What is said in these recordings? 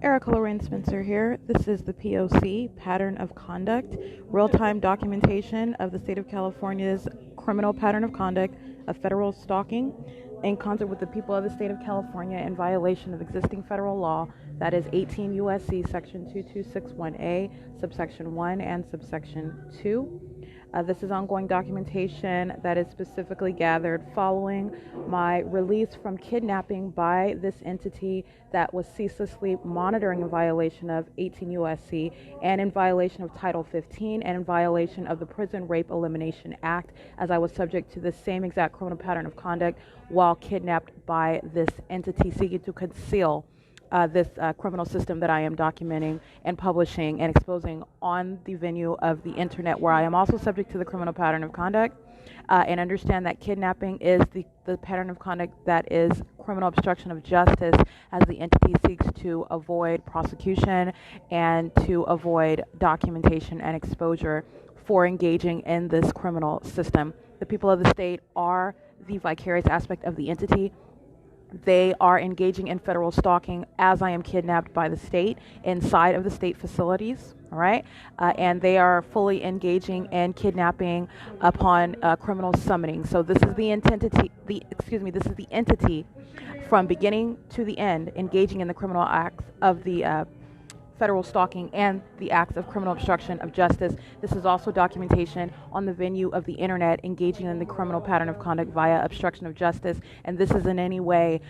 Erica Lorraine Spencer here. This is the P.O.C, Pattern of Conduct, real-time documentation of the state of California's criminal pattern of conduct of federal stalking in concert with the people of the state of California in violation of existing federal law, that is 18 U.S.C. section 2261A, subsection 1 and subsection 2. This is ongoing documentation that is specifically gathered following my release from kidnapping by this entity that was ceaselessly monitoring in violation of 18 U.S.C. and in violation of Title 15 and in violation of the Prison Rape Elimination Act, as I was subject to the same exact criminal pattern of conduct while kidnapped by this entity seeking to conceal this criminal system that I am documenting and publishing and exposing on the venue of the internet, where I am also subject to the criminal pattern of conduct, and understand that kidnapping is the pattern of conduct that is criminal obstruction of justice, as the entity seeks to avoid prosecution and to avoid documentation and exposure for engaging in this criminal system. The people of the state are the vicarious aspect of the entity. They are engaging in federal stalking as I am kidnapped by the state inside of the state facilities, all right? And they are fully engaging in kidnapping upon criminal summoning. So this is the this is the entity from beginning to the end engaging in the criminal acts of the federal stalking and the acts of criminal obstruction of justice. This is also documentation on the venue of the internet engaging in the criminal pattern of conduct via obstruction of justice, and this is in any way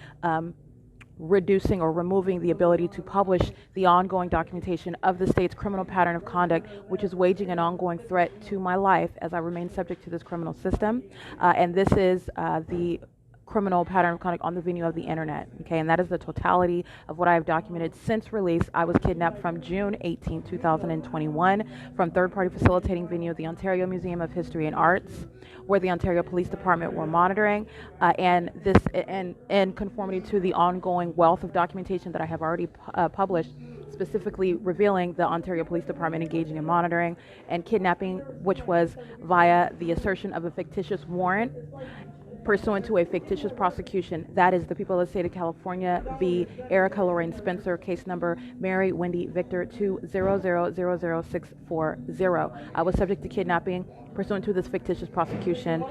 reducing or removing the ability to publish the ongoing documentation of the state's criminal pattern of conduct, which is waging an ongoing threat to my life as I remain subject to this criminal system. And this is the criminal pattern of conduct on the venue of the internet, okay? And that is the totality of what I have documented since release. I was kidnapped from June 18, 2021 from third-party facilitating venue of the Ontario Museum of History and Arts, where the Ontario Police Department were monitoring, and this in conformity to the ongoing wealth of documentation that I have already published, specifically revealing the Ontario Police Department engaging in monitoring and kidnapping, which was via the assertion of a fictitious warrant pursuant to a fictitious prosecution. That is the people of the state of California v. Erica Lorraine Spencer, case number Mary Wendy Victor 2000640. I was subject to kidnapping pursuant to this fictitious prosecution,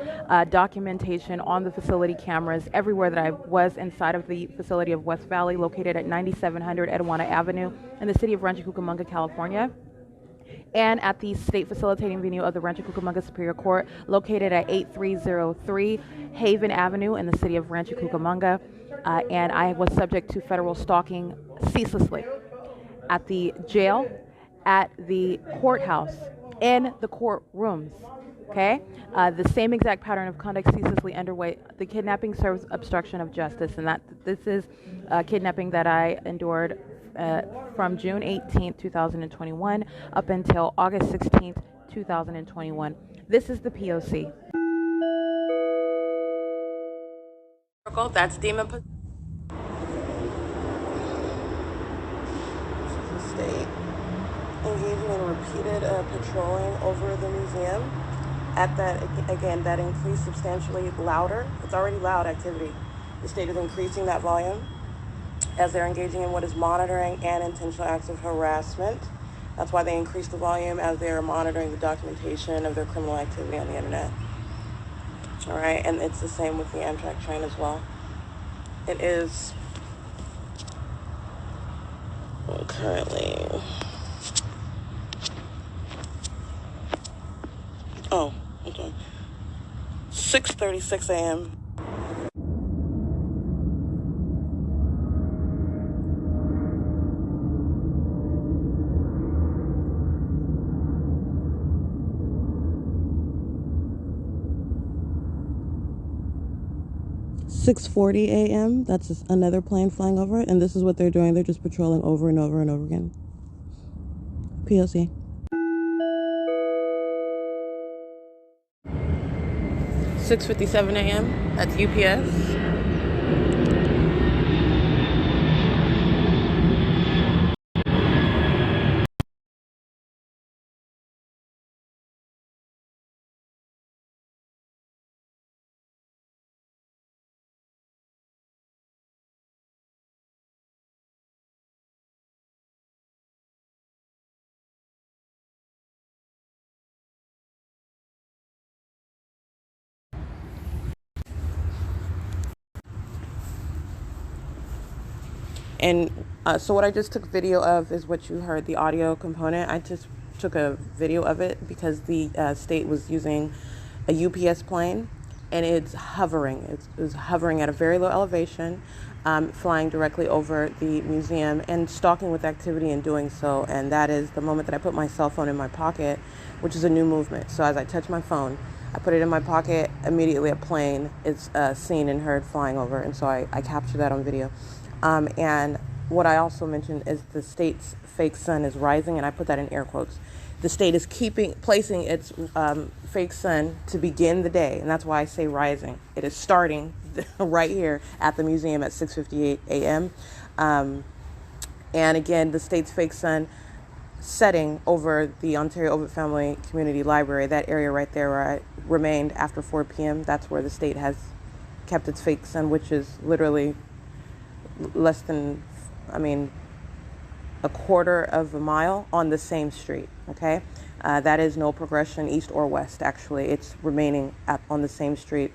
documentation on the facility cameras everywhere that I was inside of the facility of West Valley, located at 9700 Etiwana Avenue in the city of Rancho Cucamonga, California, and at the state facilitating venue of the Rancho Cucamonga Superior Court, located at 8303 Haven Avenue in the city of Rancho Cucamonga, and I was subject to federal stalking ceaselessly at the jail, at the courthouse, in the courtrooms, okay? The same exact pattern of conduct ceaselessly underway. The kidnapping serves obstruction of justice, and that this is kidnapping that I endured from June 18th, 2021 up until August 16th, 2021. This is the P.O.C. That's Demon. This is the state engaging in repeated patrolling over the museum. At that, again, that increased substantially louder. It's already loud activity. The state is increasing that volume as they're engaging in what is monitoring and intentional acts of harassment. That's why they increase the volume, as they are monitoring the documentation of their criminal activity on the internet. All right, and it's the same with the Amtrak train as well. It is currently, oh, okay, 6:36 a.m. .40 a.m. That's just another plane flying over it, and this is what they're doing. They're just patrolling over and over and over again. P.O.C. 6:57 a.m. That's UPS. And so what I just took video of is what you heard, the audio component. I just took a video of it because the state was using a UPS plane, and it's hovering. It's hovering at a very low elevation, flying directly over the museum and stalking with activity in doing so. And that is the moment that I put my cell phone in my pocket, which is a new movement. So as I touch my phone, I put it in my pocket, immediately a plane is seen and heard flying over. And so I captured that on video. And what I also mentioned is the state's fake sun is rising, and I put that in air quotes. The state is placing its fake sun to begin the day, and that's why I say rising. It is starting right here at the museum at 6:58 a.m. And again, the state's fake sun setting over the Ontario Ovitt Family Community Library, that area right there where I remained after 4 p.m. That's where the state has kept its fake sun, which is literally less than, a quarter of a mile on the same street, okay? That is no progression east or west, actually. It's remaining on the same street,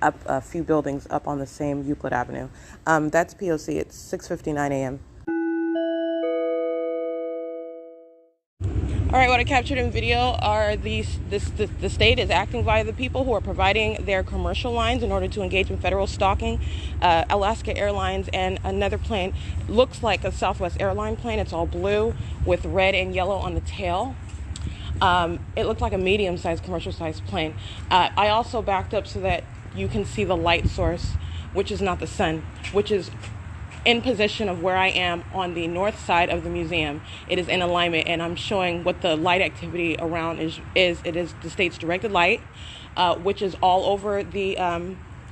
up a few buildings up on the same Euclid Avenue. That's P.O.C. It's 6:59 a.m. All right, what I captured in video are the state is acting via the people who are providing their commercial lines in order to engage in federal stalking. Alaska Airlines and another plane looks like a Southwest airline plane. It's all blue with red and yellow on the tail. It looked like a medium-sized, commercial-sized plane. I also backed up so that you can see the light source, which is not the sun, which is in position of where I am on the north side of the museum. It is in alignment, and I'm showing what the light activity around is. It is the state's directed light, which is all over the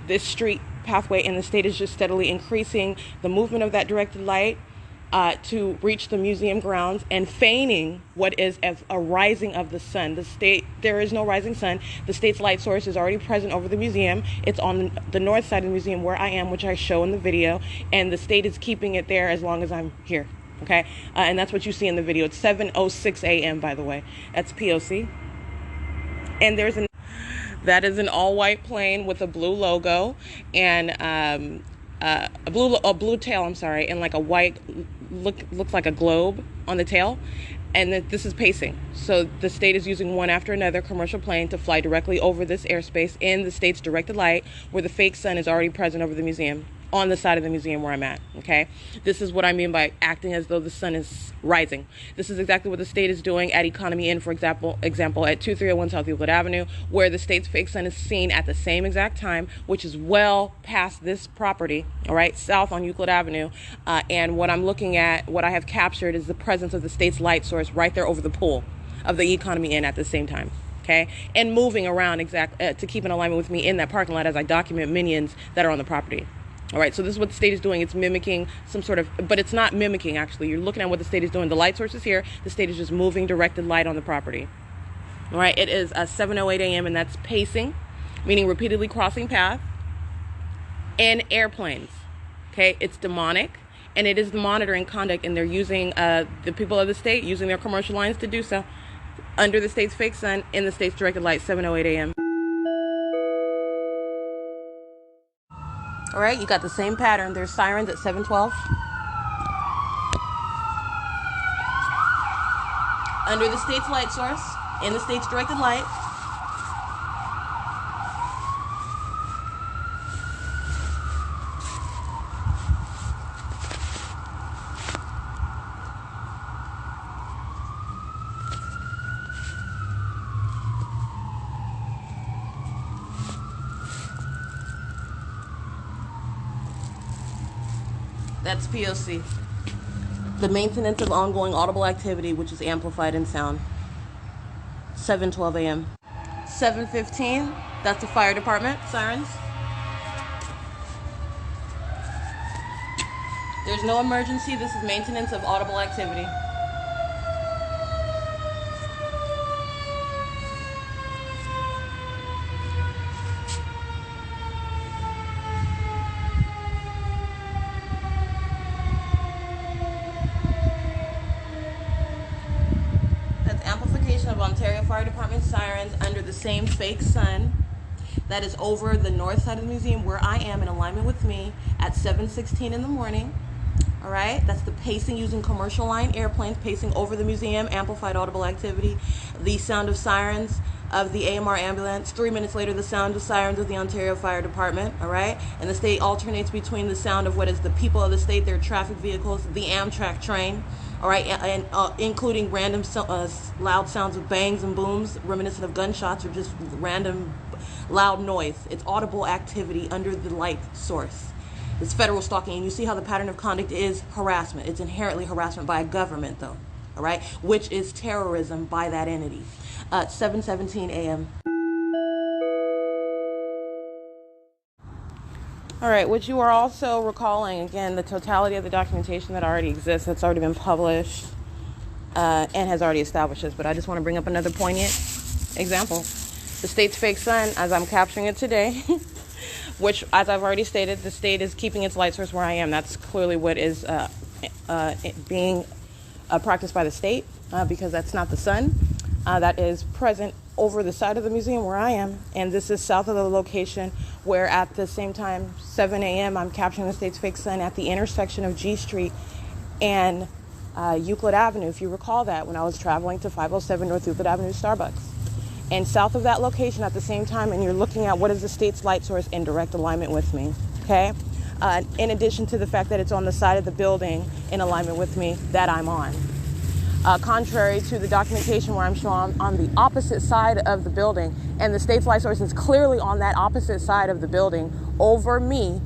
this street pathway, and the state is just steadily increasing the movement of that directed light to reach the museum grounds and feigning what is as a rising of the sun. There is no rising sun. The state's light source is already present over the museum. It's on the north side of the museum where I am, which I show in the video, and the state is keeping it there as long as I'm here, okay? And that's what you see in the video. It's 7:06 a.m., by the way. That's P.O.C. And that is an all-white plane with a blue logo and a blue tail, and like a white looks like a globe on the tail, and this is pacing. So the state is using one after another commercial plane to fly directly over this airspace in the state's directed light, where the fake sun is already present over the museum, on the side of the museum where I'm at, okay? This is what I mean by acting as though the sun is rising. This is exactly what the state is doing at Economy Inn, for example, at 2301 South Euclid Avenue, where the state's fake sun is seen at the same exact time, which is well past this property, all right, south on Euclid Avenue. And what I'm looking at, what I have captured, is the presence of the state's light source right there over the pool of the Economy Inn at the same time. Okay, and moving around to keep in alignment with me in that parking lot as I document minions that are on the property. All right, so this is what the state is doing. It's mimicking some sort of, but it's not mimicking, actually. You're looking at what the state is doing. The light source is here. The state is just moving directed light on the property. All right, it is 7:08 a.m., and that's pacing, meaning repeatedly crossing path, in airplanes. Okay, it's demonic, and it is monitoring conduct, and they're using, the people of the state, using their commercial lines to do so, under the state's fake sun, in the state's directed light, 7:08 a.m. All right, you got the same pattern. There's sirens at 7:12. Under the state's light source, in the state's directed light. That's P.O.C. The maintenance of ongoing audible activity, which is amplified in sound. 7:12 a.m. 7:15, that's the fire department, sirens. There's no emergency. This is maintenance of audible activity. Of Ontario Fire Department sirens under the same fake sun that is over the north side of the museum where I am in alignment with me at 7:16 in the morning. All right, that's the pacing using commercial line airplanes pacing over the museum, amplified audible activity. The sound of sirens of the AMR ambulance. 3 minutes later, the sound of sirens of the Ontario Fire Department. All right, and the state alternates between the sound of what is the people of the state, their traffic vehicles, the Amtrak train. All right, and including random loud sounds of bangs and booms, reminiscent of gunshots, or just random loud noise. It's audible activity under the light source. It's federal stalking, and you see how the pattern of conduct is harassment. It's inherently harassment by a government, though, all right, which is terrorism by that entity. 7:17 a.m. All right, which you are also recalling, again, the totality of the documentation that already exists, that's already been published, and has already established this. But I just want to bring up another poignant example. The state's fake sun, as I'm capturing it today, which, as I've already stated, the state is keeping its light source where I am. That's clearly what is being practiced by the state, because that's not the sun. That is present over the side of the museum where I am, and this is south of the location where at the same time, 7 a.m., I'm capturing the state's fake sun at the intersection of G Street and Euclid Avenue, if you recall that, when I was traveling to 507 North Euclid Avenue Starbucks. And south of that location at the same time, and you're looking at what is the state's light source in direct alignment with me, okay? In addition to the fact that it's on the side of the building in alignment with me that I'm on. Contrary to the documentation where I'm shown on the opposite side of the building, and the state's light source is clearly on that opposite side of the building over me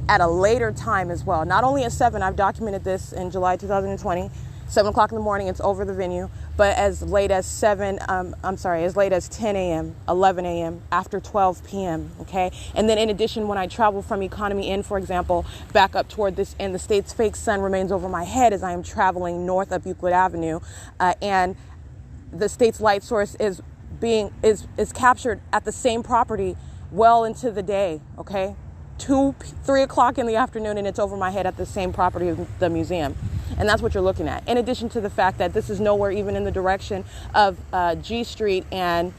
at a later time as well. Not only at 7, I've documented this in July 2020, 7 o'clock in the morning, it's over the venue, but as late as as late as 10 a.m., 11 a.m., after 12 p.m., okay? And then in addition, when I travel from Economy Inn, for example, back up toward this, and the state's fake sun remains over my head as I am traveling north up Euclid Avenue, and the state's light source is captured at the same property well into the day, okay? 3 o'clock in the afternoon, and it's over my head at the same property of the museum. And that's what you're looking at. In addition to the fact that this is nowhere even in the direction of G Street and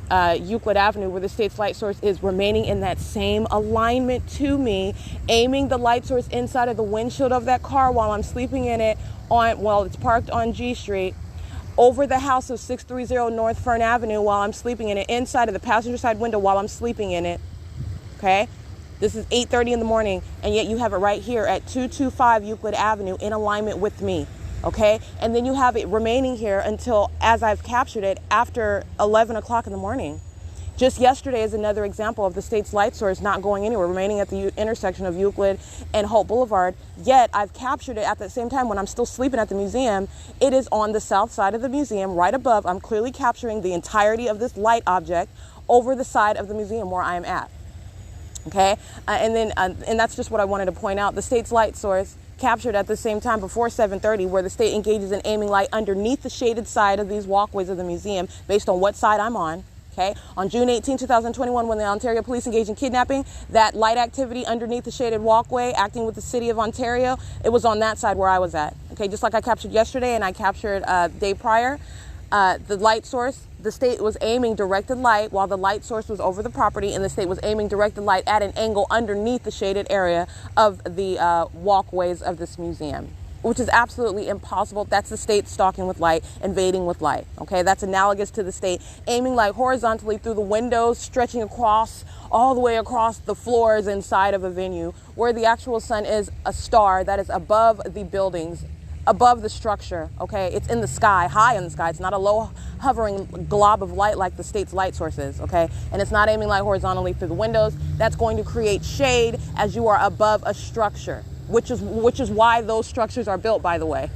Euclid Avenue, where the state's light source is remaining in that same alignment to me, aiming the light source inside of the windshield of that car while I'm sleeping in it while it's parked on G Street, over the house of 630 North Fern Avenue while I'm sleeping in it, inside of the passenger side window while I'm sleeping in it, okay? This is 8:30 in the morning, and yet you have it right here at 225 Euclid Avenue in alignment with me, okay? And then you have it remaining here until, as I've captured it, after 11 o'clock in the morning. Just yesterday is another example of the state's light source not going anywhere, remaining at the intersection of Euclid and Hope Boulevard, yet I've captured it at the same time when I'm still sleeping at the museum. It is on the south side of the museum, right above. I'm clearly capturing the entirety of this light object over the side of the museum where I am at. Okay, and that's just what I wanted to point out. The state's light source captured at the same time before 7:30, where the state engages in aiming light underneath the shaded side of these walkways of the museum based on what side I'm on. Okay, on June 18, 2021, when the Ontario police engaged in kidnapping, that light activity underneath the shaded walkway, acting with the city of Ontario, it was on that side where I was at. Okay, just like I captured yesterday and I captured day prior. The light source, the state was aiming directed light while the light source was over the property, and the state was aiming directed light at an angle underneath the shaded area of the walkways of this museum, which is absolutely impossible. That's the state stalking with light, invading with light. Okay, that's analogous to the state aiming light horizontally through the windows, stretching across all the way across the floors inside of a venue where the actual sun is a star that is above the buildings, above the structure. Okay, it's in the sky, high in the sky. It's not a low hovering glob of light like the state's light source is. Okay, and it's not aiming light horizontally through the windows. That's going to create shade as you are above a structure, which is why those structures are built, by the way.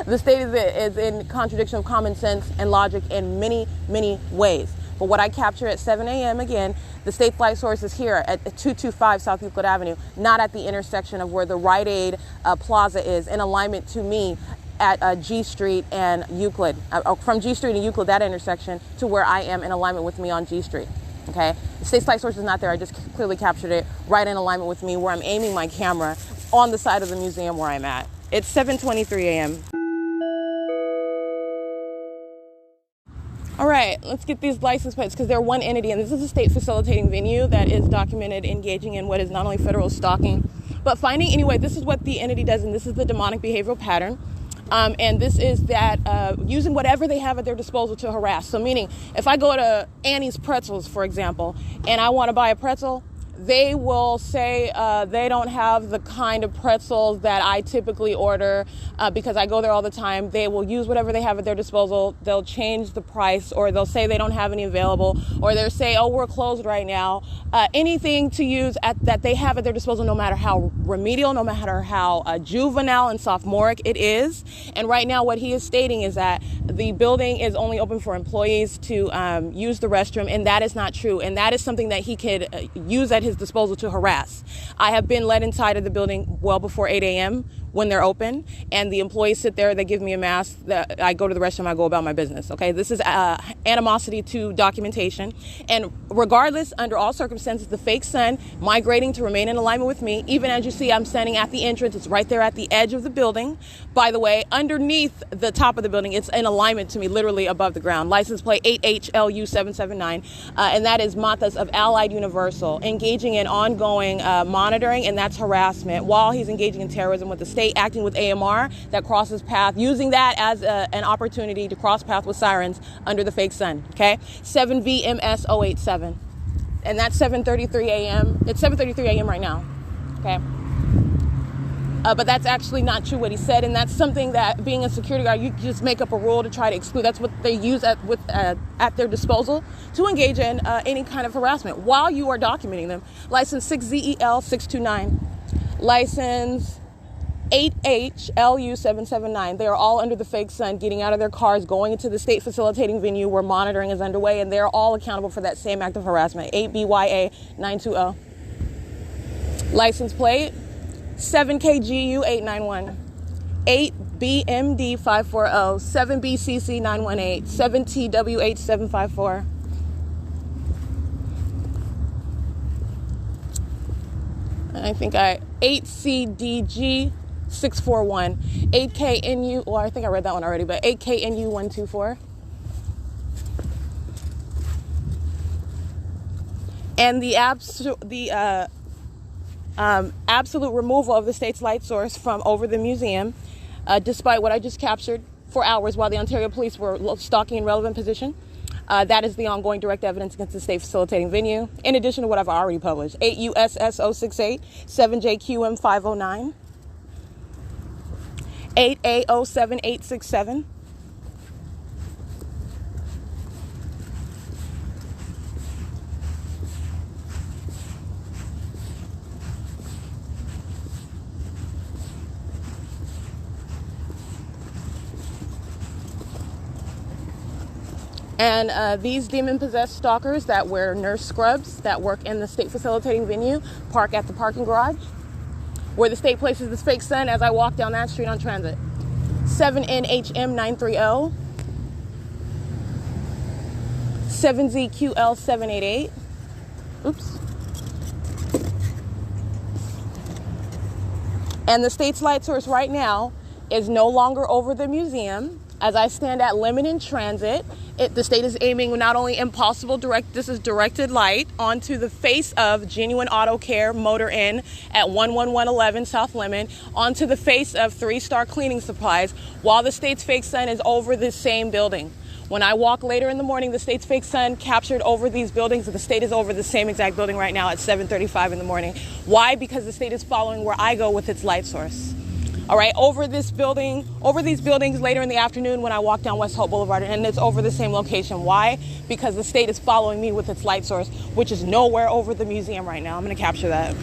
The state is in contradiction of common sense and logic in many, many ways. But what I capture at 7 a.m. again, the state's light source is here at 225 South Euclid Avenue, not at the intersection of where the Rite Aid Plaza is, in alignment to me at G Street and Euclid. From G Street and Euclid, that intersection, to where I am in alignment with me on G Street. Okay, the state's light source is not there. I just clearly captured it right in alignment with me, where I'm aiming my camera on the side of the museum where I'm at. It's 7:23 a.m. All right, let's get these license plates, because they're one entity, and this is a state facilitating venue that is documented engaging in what is not only federal stalking, But finding, anyway, this is what the entity does, and this is the demonic behavioral pattern. And this is that using whatever they have at their disposal to harass. So meaning, if I go to Annie's Pretzels, for example, and I want to buy a pretzel, they will say they don't have the kind of pretzels that I typically order because I go there all the time. They will use whatever they have at their disposal. They'll change the price, or they'll say they don't have any available, or they'll say, oh, we're closed right now. Anything to use that they have at their disposal, no matter how remedial, no matter how juvenile and sophomoric it is. And right now what he is stating is that the building is only open for employees to use the restroom, and that is not true. And that is something that he could use at his disposal to harass. I have been let inside of the building well before 8 a.m. when they're open, and the employees sit there, they give me a mask, I go to the restroom, I go about my business, okay? This is animosity to documentation, and regardless, under all circumstances, the fake sun migrating to remain in alignment with me, even as you see, I'm standing at the entrance, it's right there at the edge of the building. By the way, underneath the top of the building, it's in alignment to me, literally above the ground. License plate 8HLU779, and that is Matas of Allied Universal, engaging in ongoing monitoring, and that's harassment, while he's engaging in terrorism with the state, acting with AMR that crosses path, using that as an opportunity to cross path with sirens under the fake sun, okay? 7VMS087. And that's 7:33 a.m. It's 7:33 a.m. right now, okay? But that's actually not true what he said, and that's something that, being a security guard, you just make up a rule to try to exclude. That's what they use at their disposal to engage in any kind of harassment while you are documenting them. License 6ZEL629. License 8HLU779. They are all under the fake sun, getting out of their cars, going into the state facilitating venue where monitoring is underway, and they're all accountable for that same act of harassment. 8BYA920. License plate 7KGU891. 8BMD540. 7BCC918. 7TWH754. I think 8CDG641, 8KNU, well, I think I read that one already, but 8KNU124. And the absolute removal of the state's light source from over the museum, despite what I just captured for hours while the Ontario police were stalking in relevant position. That is the ongoing direct evidence against the state facilitating venue, in addition to what I've already published. 8USS068, 7JQM509, 8A07867, and these demon-possessed stalkers that wear nurse scrubs that work in the state facilitating venue park at the parking garage where the state places this fake sun as I walk down that street on transit. 7NHM930, 7ZQL788. Oops. And the state's light source right now is no longer over the museum. As I stand at Lemon in transit, the state is aiming not only this is directed light onto the face of Genuine Auto Care Motor Inn at 11111 South Lemon, onto the face of 3-Star Cleaning Supplies, while the state's fake sun is over this same building. When I walk later in the morning, the state's fake sun captured over these buildings, and the state is over the same exact building right now at 7:35 in the morning. Why? Because the state is following where I go with its light source. All right, over these buildings later in the afternoon when I walk down West Hope Boulevard, and it's over the same location. Why? Because the state is following me with its light source, which is nowhere over the museum right now. I'm going to capture that.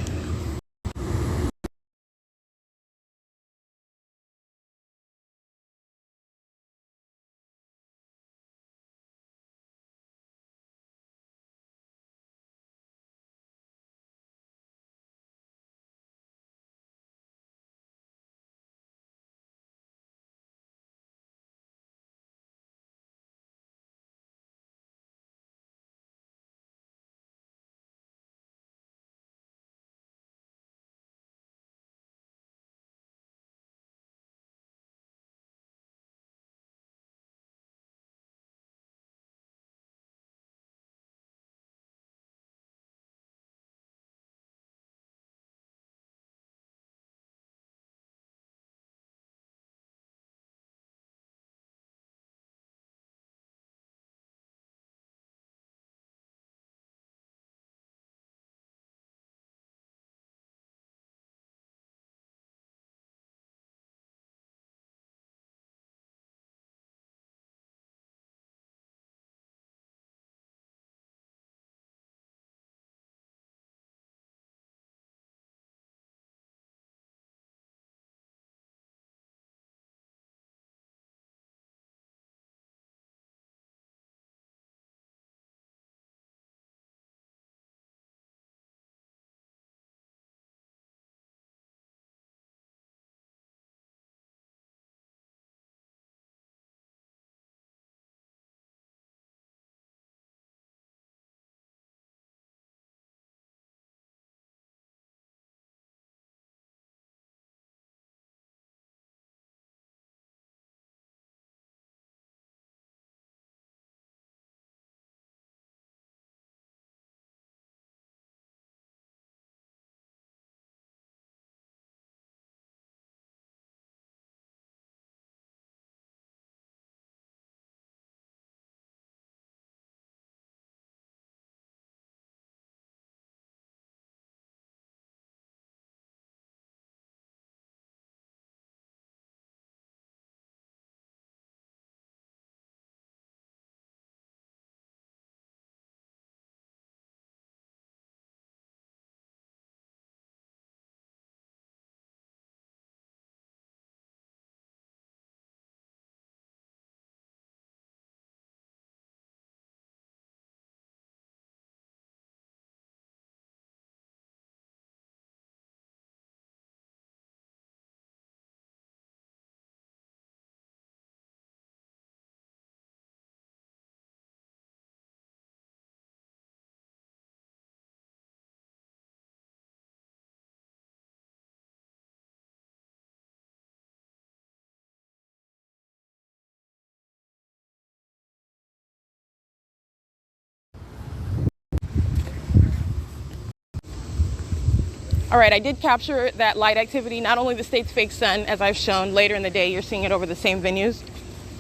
All right, I did capture that light activity, not only the state's fake sun, as I've shown later in the day, you're seeing it over the same venues.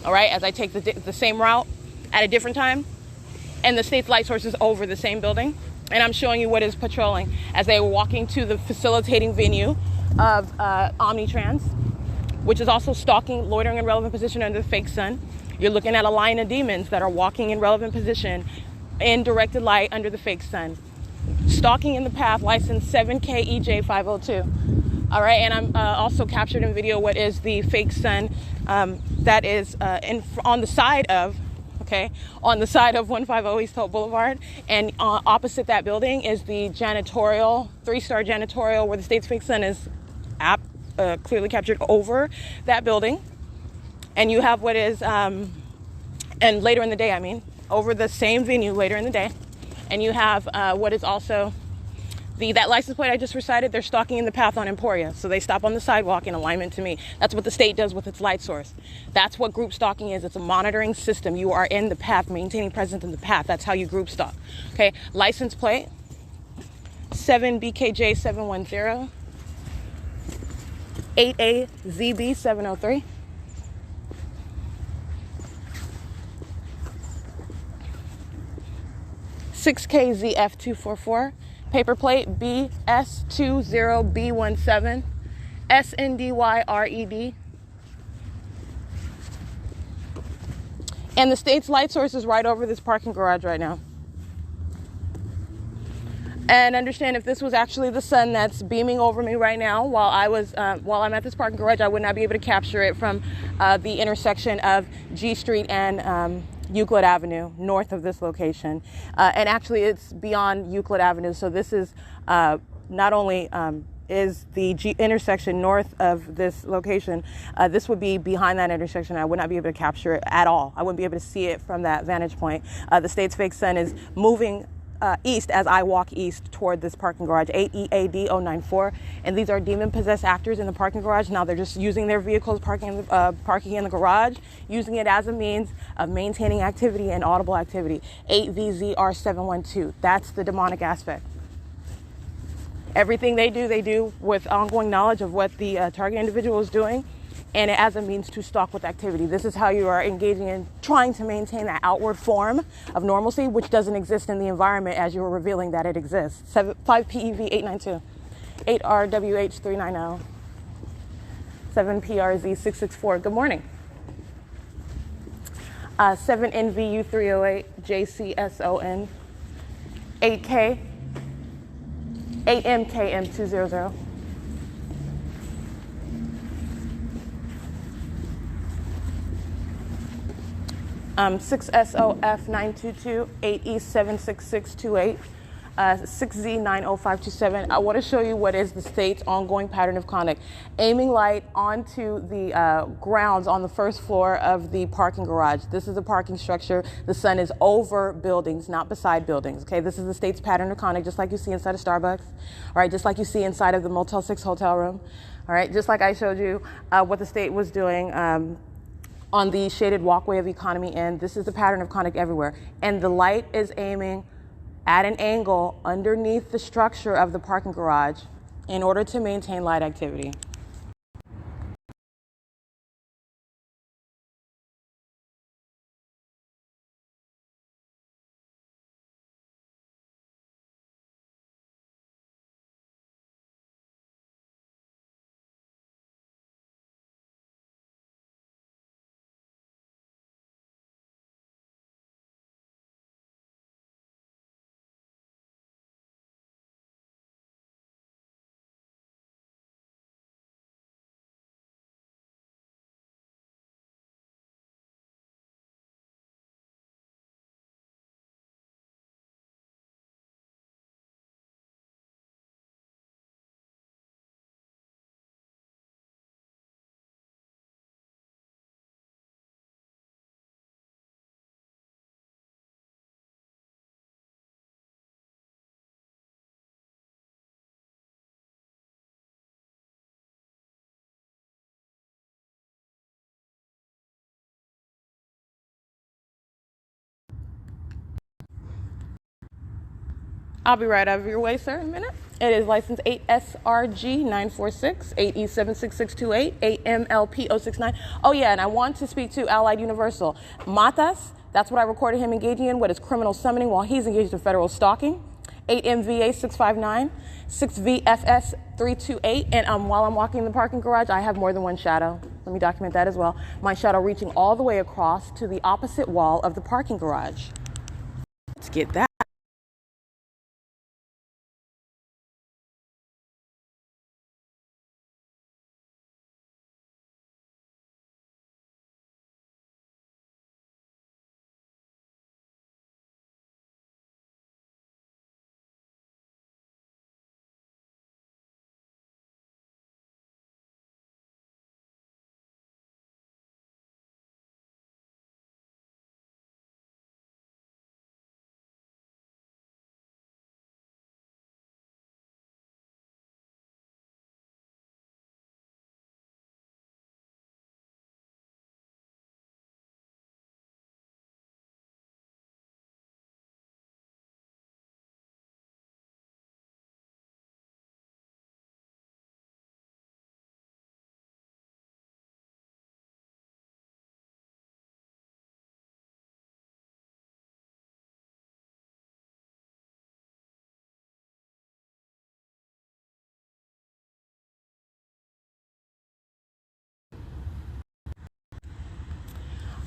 All right, as I take the same route at a different time, and the state's light source is over the same building. And I'm showing you what is patrolling as they were walking to the facilitating venue of Omnitrans, which is also stalking, loitering in relevant position under the fake sun. You're looking at a line of demons that are walking in relevant position in directed light under the fake sun. Stalking in the path, license 7KEJ502. All right, and I'm also captured in video what is the fake sun that is on the side of 150 East Hope Boulevard, and opposite that building is the janitorial, 3-star janitorial, where the state's fake sun is clearly captured over that building. And you have what is, and later in the day, over the same venue later in the day, and you have what is also that license plate I just recited. They're stalking in the path on Emporia, so they stop on the sidewalk in alignment to me. That's what the state does with its light source. That's what group stalking is. It's a monitoring system. You are in the path, maintaining presence in the path. That's how you group stalk. Okay, license plate 7BKJ710 8AZB703. (6KZF244), paper plate BS20B17, SNDYRED. And the state's light source is right over this parking garage right now. And understand, if this was actually the sun that's beaming over me right now while I'm at this parking garage, I would not be able to capture it from the intersection of G Street and Euclid Avenue, north of this location. And actually, it's beyond Euclid Avenue. So this is not only is the intersection north of this location, this would be behind that intersection. I would not be able to capture it at all. I wouldn't be able to see it from that vantage point. The state's fake sun is moving east as I walk east toward this parking garage, 8EAD094. And these are demon-possessed actors in the parking garage. Now they're just using their vehicles, parking in the garage, using it as a means of maintaining activity and audible activity. 8VZR712. That's the demonic aspect. Everything they do with ongoing knowledge of what the target individual is doing, and as a means to stalk with activity. This is how you are engaging in trying to maintain that outward form of normalcy, which doesn't exist in the environment as you're revealing that it exists. 5PEV892, 8RWH390, 7PRZ664. Good morning. 7NVU308, JCSON, 8K, 8MKM200. 6SOF922, 8E76628, 6Z90527. I want to show you what is the state's ongoing pattern of conduct. Aiming light onto the grounds on the first floor of the parking garage. This is a parking structure. The sun is over buildings, not beside buildings. Okay, this is the state's pattern of conduct, just like you see inside of Starbucks. All right, just like you see inside of the Motel 6 hotel room. All right, just like I showed you what the state was doing on the shaded walkway of Economy Inn. This is the pattern of conduct everywhere. And the light is aiming at an angle underneath the structure of the parking garage in order to maintain light activity. I'll be right over your way, sir, in a minute. It is license 8SRG946, 8E76628, 8MLP069. Oh yeah, and I want to speak to Allied Universal. Matas, that's what I recorded him engaging in, what is criminal summoning while he's engaged in federal stalking. 8MVA659, 6VFS328, and while I'm walking in the parking garage, I have more than one shadow. Let me document that as well. My shadow reaching all the way across to the opposite wall of the parking garage. Let's get that.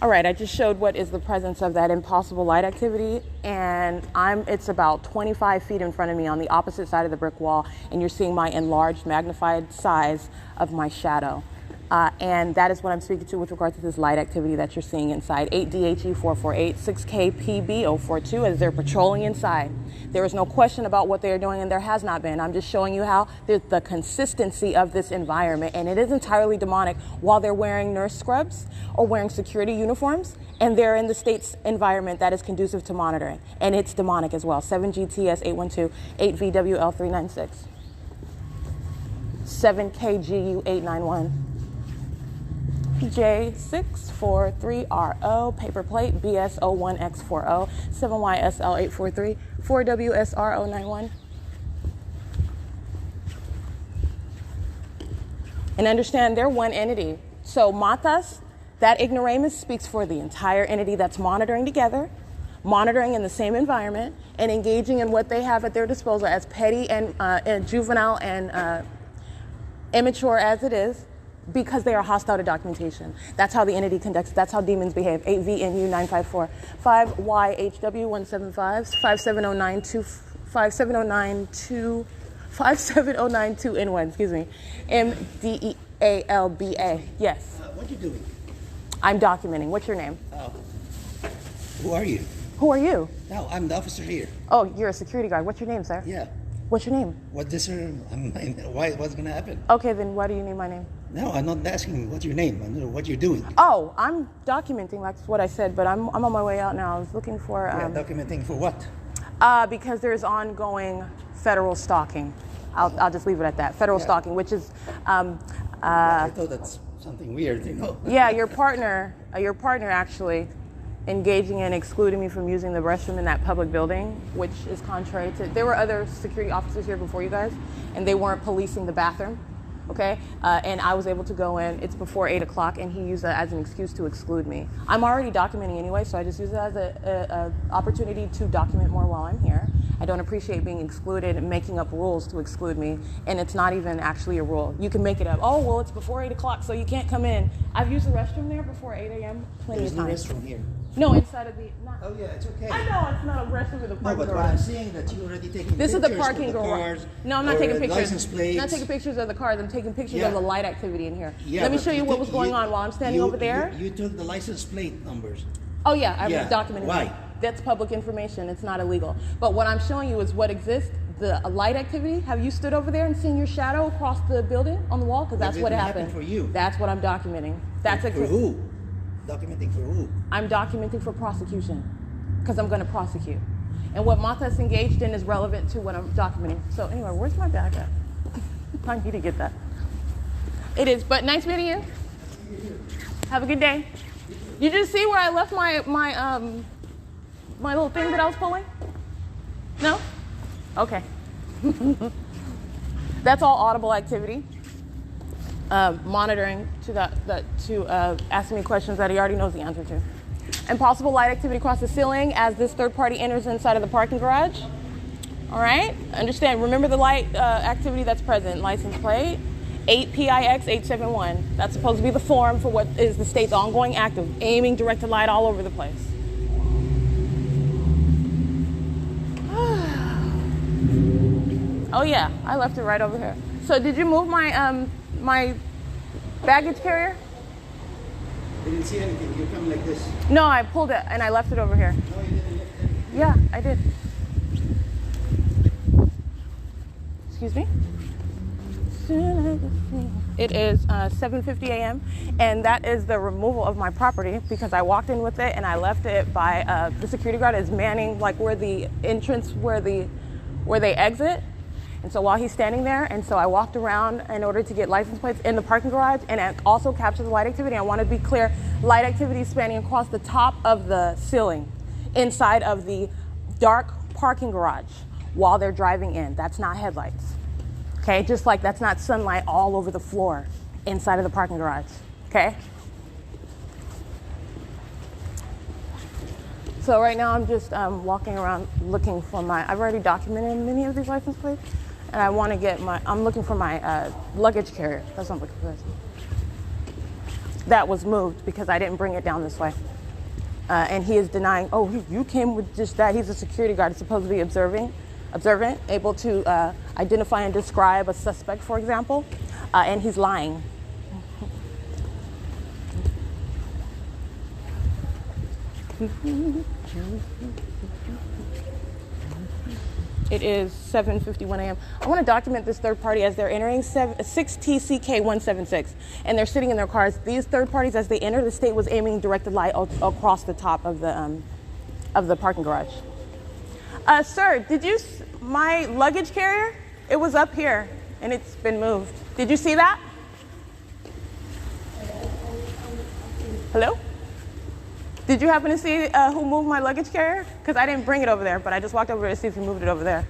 All right, I just showed what is the presence of that impossible light activity, and it's about 25 feet in front of me on the opposite side of the brick wall, and you're seeing my enlarged, magnified size of my shadow. And that is what I'm speaking to with regard to this light activity that you're seeing inside. 8DHE448, 6KPB042, as they're patrolling inside. There is no question about what they're doing, and there has not been. I'm just showing you how the consistency of this environment, and it is entirely demonic while they're wearing nurse scrubs or wearing security uniforms, and they're in the state's environment that is conducive to monitoring, and it's demonic as well. 7GTS812, 8VWL396, 7KGU891. PJ643RO, paper plate BS01X40, 7YSL843, 4WSR091. And understand they're one entity. So Matas, that ignoramus speaks for the entire entity that's monitoring together, monitoring in the same environment, and engaging in what they have at their disposal as petty and juvenile and immature as it is, because they are hostile to documentation. That's how the entity conducts. That's how demons behave. 8VNU954, 5YHW175, 57092, 57092N1, excuse me. MDEALBA. Yes. What are you doing? I'm documenting. What's your name? Who are you? Who are you? No, I'm the officer here. Oh, you're a security guard. What's your name, sir? Yeah. What's your name? What this? Why? What's gonna happen? Okay, then why do you need my name? No, I'm not asking what's your name. I know what you're doing. Oh, I'm documenting. That's what I said, but I'm on my way out now. I was looking for... documenting for what? Because there's ongoing federal stalking. I'll just leave it at that. Federal stalking, which is... I thought that's something weird, you know? Yeah, your partner actually engaging in excluding me from using the restroom in that public building, which is contrary to... There were other security officers here before you guys, and they weren't policing the bathroom. Okay, and I was able to go in. It's before 8 o'clock, and he used that as an excuse to exclude me. I'm already documenting anyway, so I just use it as an opportunity to document more while I'm here. I don't appreciate being excluded and making up rules to exclude me, and it's not even actually a rule. You can make it up. Oh, well, it's before 8 o'clock, so you can't come in. I've used the restroom there before 8 a.m. plenty of times. There's no restroom here. No, inside of the... Oh, yeah, it's okay. I know it's not a restroom with a parking No, but what I'm saying that you already taking This pictures is the parking of the garage. cars. No, I'm not taking pictures. License plates. I'm not taking pictures of the cars. I'm taking pictures Yeah. of the light activity in here. Yeah, Let me but show you what was going on while I'm standing over there. You took the license plate numbers. Oh, yeah, I'm Yeah. documenting. Why? That's public information. It's not illegal. But what I'm showing you is what exists. The light activity. Have you stood over there and seen your shadow across the building on the wall? Because that's what happened for you. That's what I'm documenting. That's For who? Documenting for who? I'm documenting for prosecution because I'm going to prosecute. And what Martha's engaged in is relevant to what I'm documenting. So anyway, where's my bag at? I need to get that. It is, but nice meeting you. Have a good day. You just see where I left my little thing that I was pulling? No? Okay. That's all audible activity. Monitoring to asking me questions that he already knows the answer to. And possible light activity across the ceiling as this third party enters inside of the parking garage. All right, understand, remember the light activity that's present. License plate, 8PIX 871. That's supposed to be the form for what is the state's ongoing act of aiming directed light all over the place. Oh yeah, I left it right over here. So did you move my my baggage carrier? I didn't see anything. You come like this. No, I pulled it and I left it over here. No, you didn't lift anything. Yeah, I did. Excuse me? It is 7:50 a.m. and that is the removal of my property because I walked in with it and I left it by the security guard is manning like where the entrance where they exit. And so while he's standing there, and so I walked around in order to get license plates in the parking garage and I also capture the light activity. I want to be clear, light activity is spanning across the top of the ceiling inside of the dark parking garage while they're driving in. That's not headlights. Okay, just like that's not sunlight all over the floor inside of the parking garage. Okay? So right now I'm just walking around looking for I've already documented many of these license plates. And I want to get I'm looking for my luggage carrier. That's what I'm looking for. That was moved because I didn't bring it down this way. And he is denying, oh, you came with just that. He's a security guard. He's supposed to be observant, able to identify and describe a suspect, for example. And he's lying. It is 7:51 a.m. I want to document this third party as they're entering 6TCK176, and they're sitting in their cars. These third parties, as they enter, the state was aiming directed light across the top of the parking garage. Sir, did you my luggage carrier? It was up here, and it's been moved. Did you see that? Hello? Did you happen to see who moved my luggage carrier? Because I didn't bring it over there, but I just walked over there to see if he moved it over there.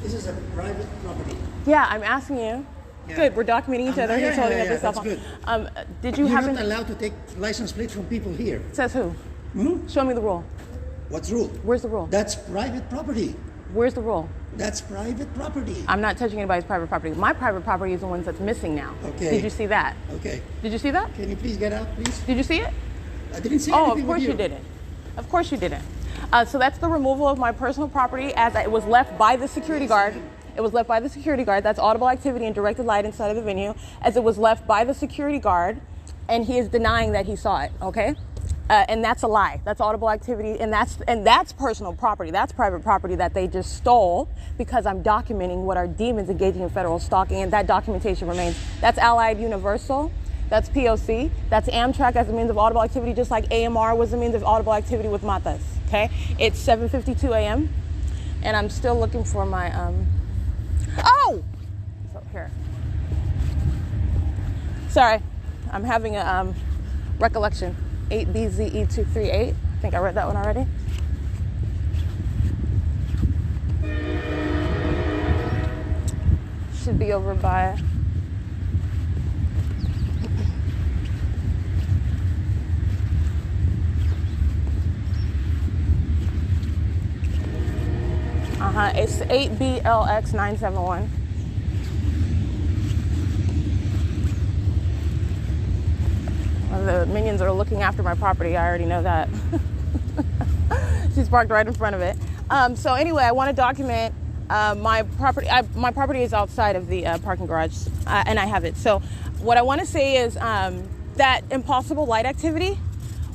This is a private property. Yeah, I'm asking you. Yeah. Good, we're documenting each other. He's holding up his cell phone. Good. Did you You're happen? not allowed to take license plates from people here. Says who? Hmm? Show me the rule. What's rule? Where's the rule? That's private property. Where's the rule? That's private property. I'm not touching anybody's private property. My private property is the one that's missing now. Okay. Did you see that? Okay. Did you see that? Can you please get out, please? Did you see it? I didn't see anything. anything. Of course you didn't. Of course you didn't. So that's the removal of my personal property as it was left by the security guard. It was left by the security guard. That's audible activity and directed light inside of the venue as it was left by the security guard, and he is denying that he saw it, okay? And that's a lie. That's audible activity, and that's personal property. That's private property that they just stole because I'm documenting what are demons engaging in federal stalking, and that documentation remains. That's Allied Universal. That's P.O.C. That's Amtrak as a means of audible activity, just like AMR was a means of audible activity with Matas. Okay? It's 7:52 a.m. and I'm still looking for my Oh! So here. Sorry, I'm having a recollection. 8BZE238. I think I read that one already. Should be over by. It's 8BLX971. The minions are looking after my property. I already know that. She's parked right in front of it. So anyway, I want to document my property. My property is outside of the parking garage, and I have it. So what I want to say is that impossible light activity,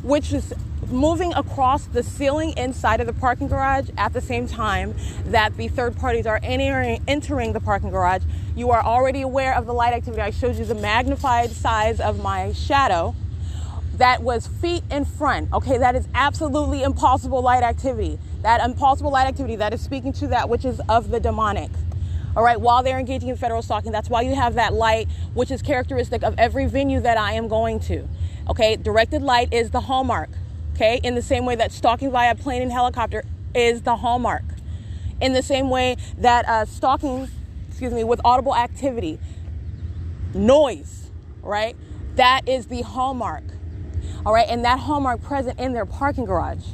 which is moving across the ceiling inside of the parking garage at the same time that the third parties are entering the parking garage. You are already aware of the light activity. I showed you the magnified size of my shadow. That was feet in front. Okay, that is absolutely impossible light activity. That impossible light activity that is speaking to that which is of the demonic. All right, while they're engaging in federal stalking, that's why you have that light, which is characteristic of every venue that I am going to. Okay, directed light is the hallmark. Okay, in the same way that stalking via plane and helicopter is the hallmark. In the same way that stalking with audible activity, noise, right? That is the hallmark, all right? And that hallmark present in their parking garage.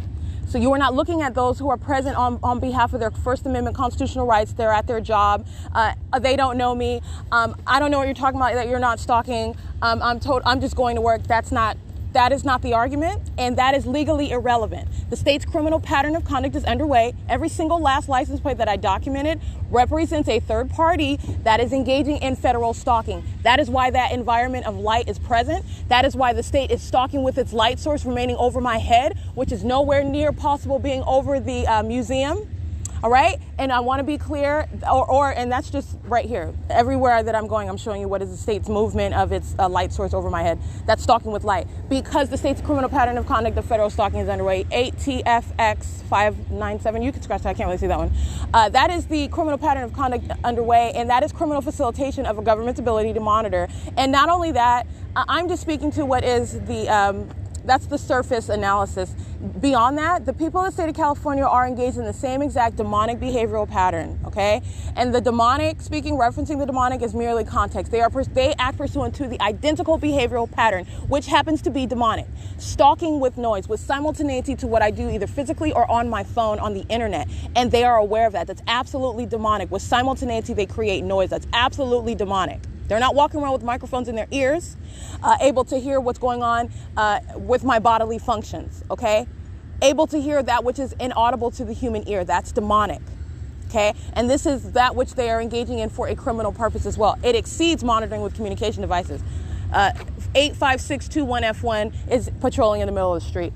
So you are not looking at those who are present on behalf of their First Amendment constitutional rights. They're at their job. They don't know me. I don't know what you're talking about, that you're not stalking. I'm just going to work. That is not the argument, and that is legally irrelevant. The state's criminal pattern of conduct is underway. Every single last license plate that I documented represents a third party that is engaging in federal stalking. That is why that environment of light is present. That is why the state is stalking with its light source remaining over my head, which is nowhere near possible being over the museum. All right. And I want to be clear, and that's just right here. Everywhere that I'm going, I'm showing you what is the state's movement of its light source over my head. That's stalking with light. Because the state's criminal pattern of conduct of federal stalking is underway. 8 TFX 597. You can scratch that. I can't really see that one. That is the criminal pattern of conduct underway, and that is criminal facilitation of a government's ability to monitor. And not only that, I'm just speaking to what is the that's the surface analysis. Beyond that, the people of the state of California are engaged in the same exact demonic behavioral pattern, okay? And the demonic, referencing the demonic is merely context. They act pursuant to the identical behavioral pattern, which happens to be demonic. Stalking with noise, with simultaneity to what I do either physically or on my phone on the internet. And they are aware of that. That's absolutely demonic. With simultaneity, they create noise. That's absolutely demonic. They're not walking around with microphones in their ears, able to hear what's going on with my bodily functions, okay? Able to hear that which is inaudible to the human ear. That's demonic, okay? And this is that which they are engaging in for a criminal purpose as well. It exceeds monitoring with communication devices. 85621F1 is patrolling in the middle of the street.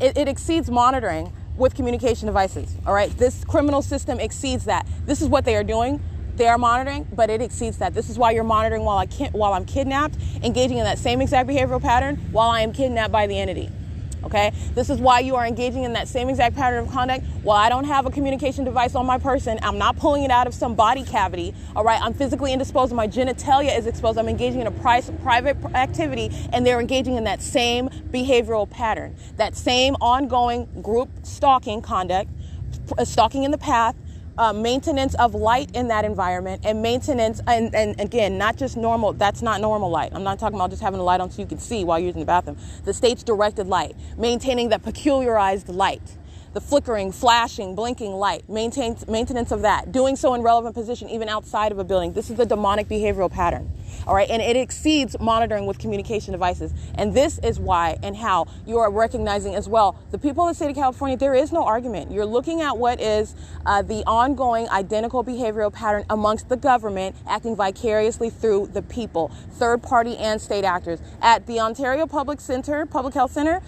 It exceeds monitoring with communication devices, all right? This criminal system exceeds that. This is what they are doing. They are monitoring, but it exceeds that. This is why you're monitoring while I'm kidnapped, engaging in that same exact behavioral pattern while I am kidnapped by the entity. Okay? This is why you are engaging in that same exact pattern of conduct while I don't have a communication device on my person. I'm not pulling it out of some body cavity. All right? I'm physically indisposed. My genitalia is exposed. I'm engaging in a private activity, and they're engaging in that same behavioral pattern, that same ongoing group stalking conduct, stalking in the path, maintenance of light in that environment, and maintenance, and again, not just normal, that's not normal light. I'm not talking about just having a light on so you can see while you're using the bathroom. The state's directed light, maintaining that peculiarized light, the flickering, flashing, blinking light, maintenance of that, doing so in relevant position even outside of a building. This is the demonic behavioral pattern. All right, and it exceeds monitoring with communication devices. And this is why and how you are recognizing as well, the people of the state of California, there is no argument. You're looking at what is the ongoing identical behavioral pattern amongst the government acting vicariously through the people, third party and state actors. At the Ontario Public Health Center,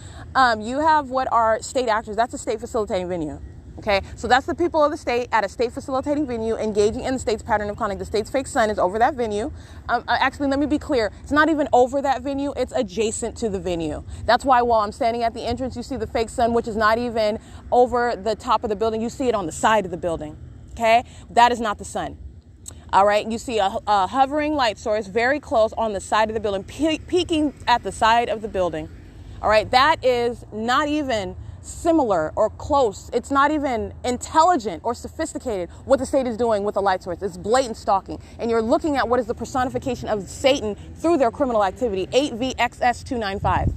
you have what are state actors. That's a state facilitating venue. Okay, so that's the people of the state at a state facilitating venue engaging in the state's pattern of conduct. The state's fake sun is over that venue. Actually, let me be clear. It's not even over that venue. It's adjacent to the venue. That's why while I'm standing at the entrance, you see the fake sun, which is not even over the top of the building. You see it on the side of the building. Okay, that is not the sun. All right, you see a hovering light source very close on the side of the building, peaking at the side of the building. All right, that is not even similar or close. It's not even intelligent or sophisticated what the state is doing with the light source. It's blatant stalking. And you're looking at what is the personification of Satan through their criminal activity, 8VXS295.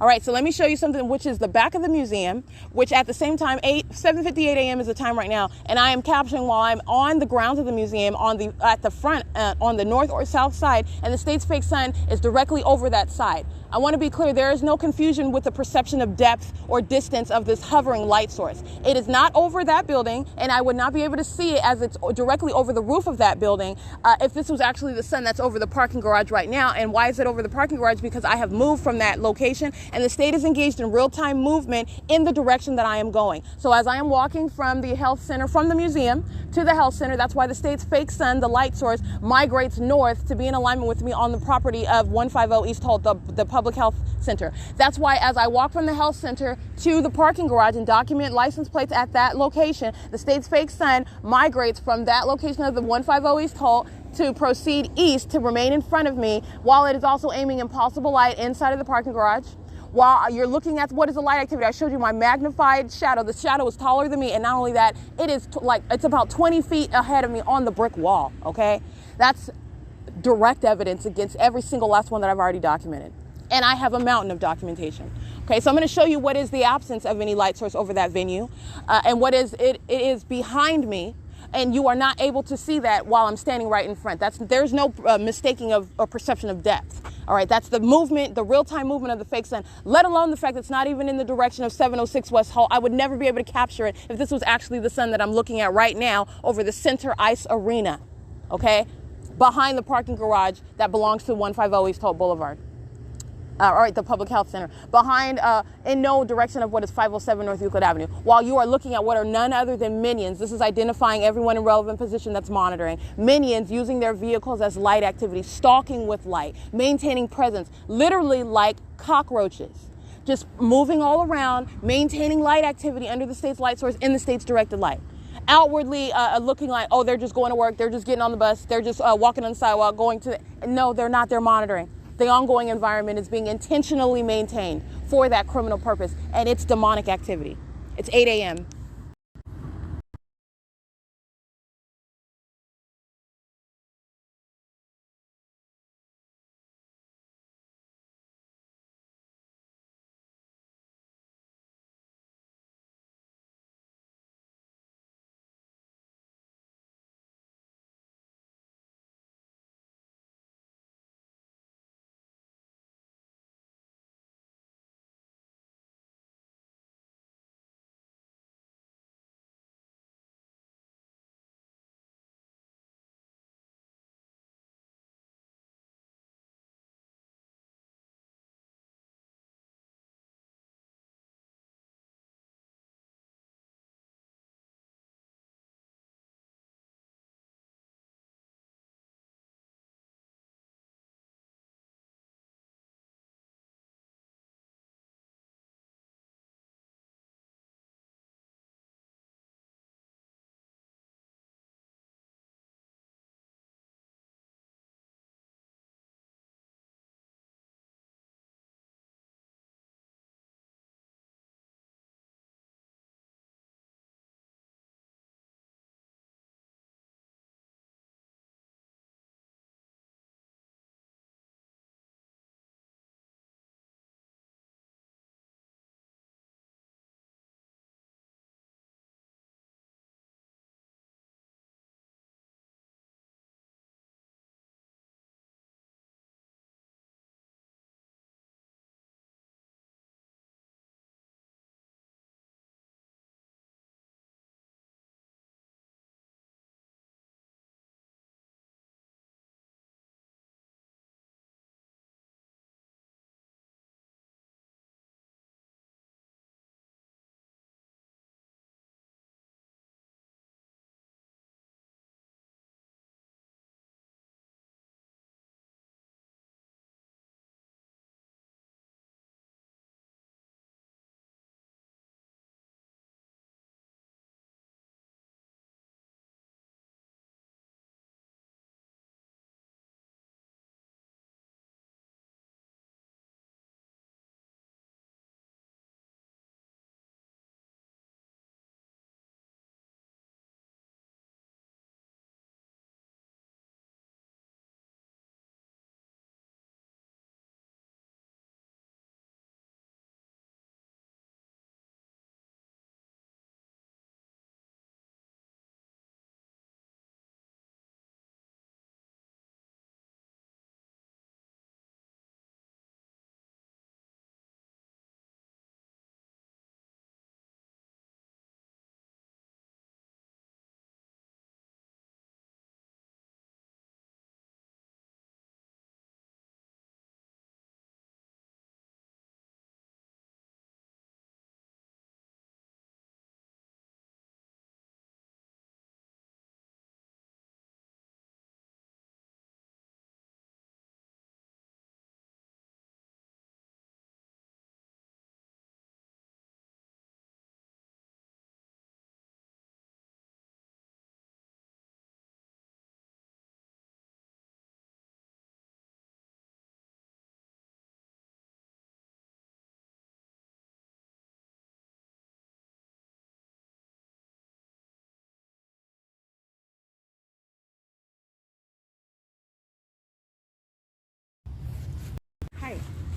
All right, so let me show you something which is the back of the museum, which at the same time, 7:58 a.m. is the time right now, and I am capturing while I'm on the grounds of the museum at the front, on the north or south side, and the state's fake sun is directly over that side. I want to be clear, there is no confusion with the perception of depth or distance of this hovering light source. It is not over that building, and I would not be able to see it as it's directly over the roof of that building if this was actually the sun that's over the parking garage right now. And why is it over the parking garage? Because I have moved from that location, and the state is engaged in real-time movement in the direction that I am going. So as I am walking from the health center, from the museum to the health center, that's why the state's fake sun, the light source, migrates north to be in alignment with me on the property of 150 East Holt, the public health center. That's why as I walk from the health center to the parking garage and document license plates at that location, the state's fake sun migrates from that location of the 150 East Holt to proceed east to remain in front of me while it is also aiming impossible light inside of the parking garage, while you're looking at what is the light activity. I showed you my magnified shadow. The shadow is taller than me, and not only that, it is it's about 20 feet ahead of me on the brick wall, okay? That's direct evidence against every single last one that I've already documented. And I have a mountain of documentation. Okay, so I'm going to show you what is the absence of any light source over that venue, and what is it is behind me, and you are not able to see that while I'm standing right in front. There's no mistaking of or perception of depth. All right, that's the movement, the real-time movement of the fake sun, let alone the fact that it's not even in the direction of 706 West Hall. I would never be able to capture it if this was actually the sun that I'm looking at right now over the center ice arena, okay, behind the parking garage that belongs to 150 East Hope Boulevard. All right, the Public Health Center, behind, in no direction of what is 507 North Euclid Avenue, while you are looking at what are none other than minions. This is identifying everyone in relevant position that's monitoring. Minions using their vehicles as light activity, stalking with light, maintaining presence, literally like cockroaches, just moving all around, maintaining light activity under the state's light source in the state's directed light. Outwardly looking like, oh, they're just going to work, they're just getting on the bus, they're just walking on the sidewalk, going to, no, they're not, they're monitoring. The ongoing environment is being intentionally maintained for that criminal purpose, and it's demonic activity. It's 8 a.m.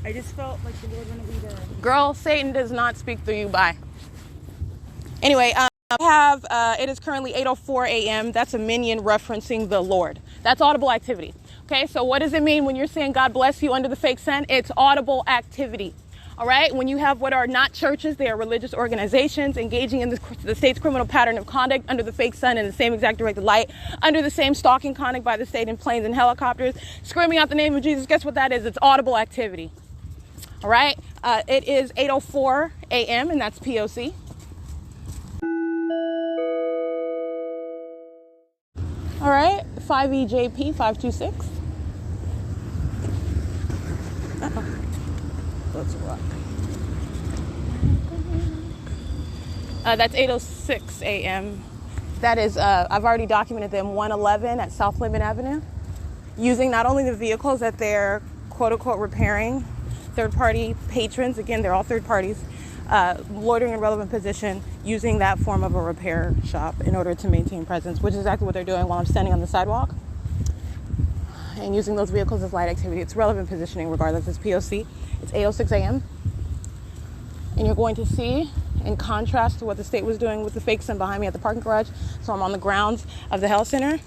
I just felt like the Lord wanted me to. Girl, Satan does not speak through you. Bye. Anyway, it is currently 8:04 a.m. That's a minion referencing the Lord. That's audible activity. Okay, so what does it mean when you're saying God bless you under the fake sun? It's audible activity. All right, when you have what are not churches, they are religious organizations engaging in the state's criminal pattern of conduct under the fake sun in the same exact directed light, under the same stalking conduct by the state in planes and helicopters, screaming out the name of Jesus. Guess what that is? It's audible activity. All right, it is 8:04 a.m. and that's P.O.C. All right, 5EJP 526. Let's rock. That's 8:06 a.m. That is, I've already documented them, 111 at South Lemon Avenue, using not only the vehicles that they're quote-unquote repairing, third-party patrons, again, they're all third parties, loitering in relevant position, using that form of a repair shop in order to maintain presence, which is exactly what they're doing while I'm standing on the sidewalk, and using those vehicles as light activity. It's relevant positioning regardless. It's P.O.C. It's 8:06 a.m. And you're going to see, in contrast to what the state was doing with the fake sun behind me at the parking garage, so I'm on the grounds of the health center.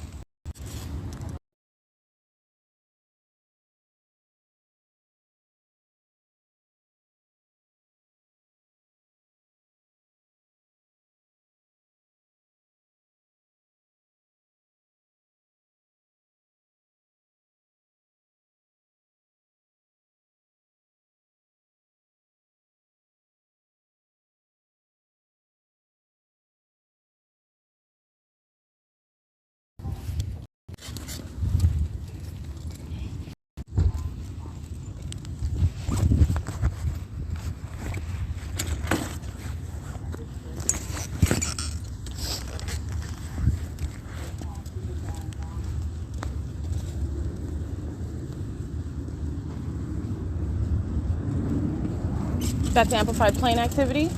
That's amplified plane activity.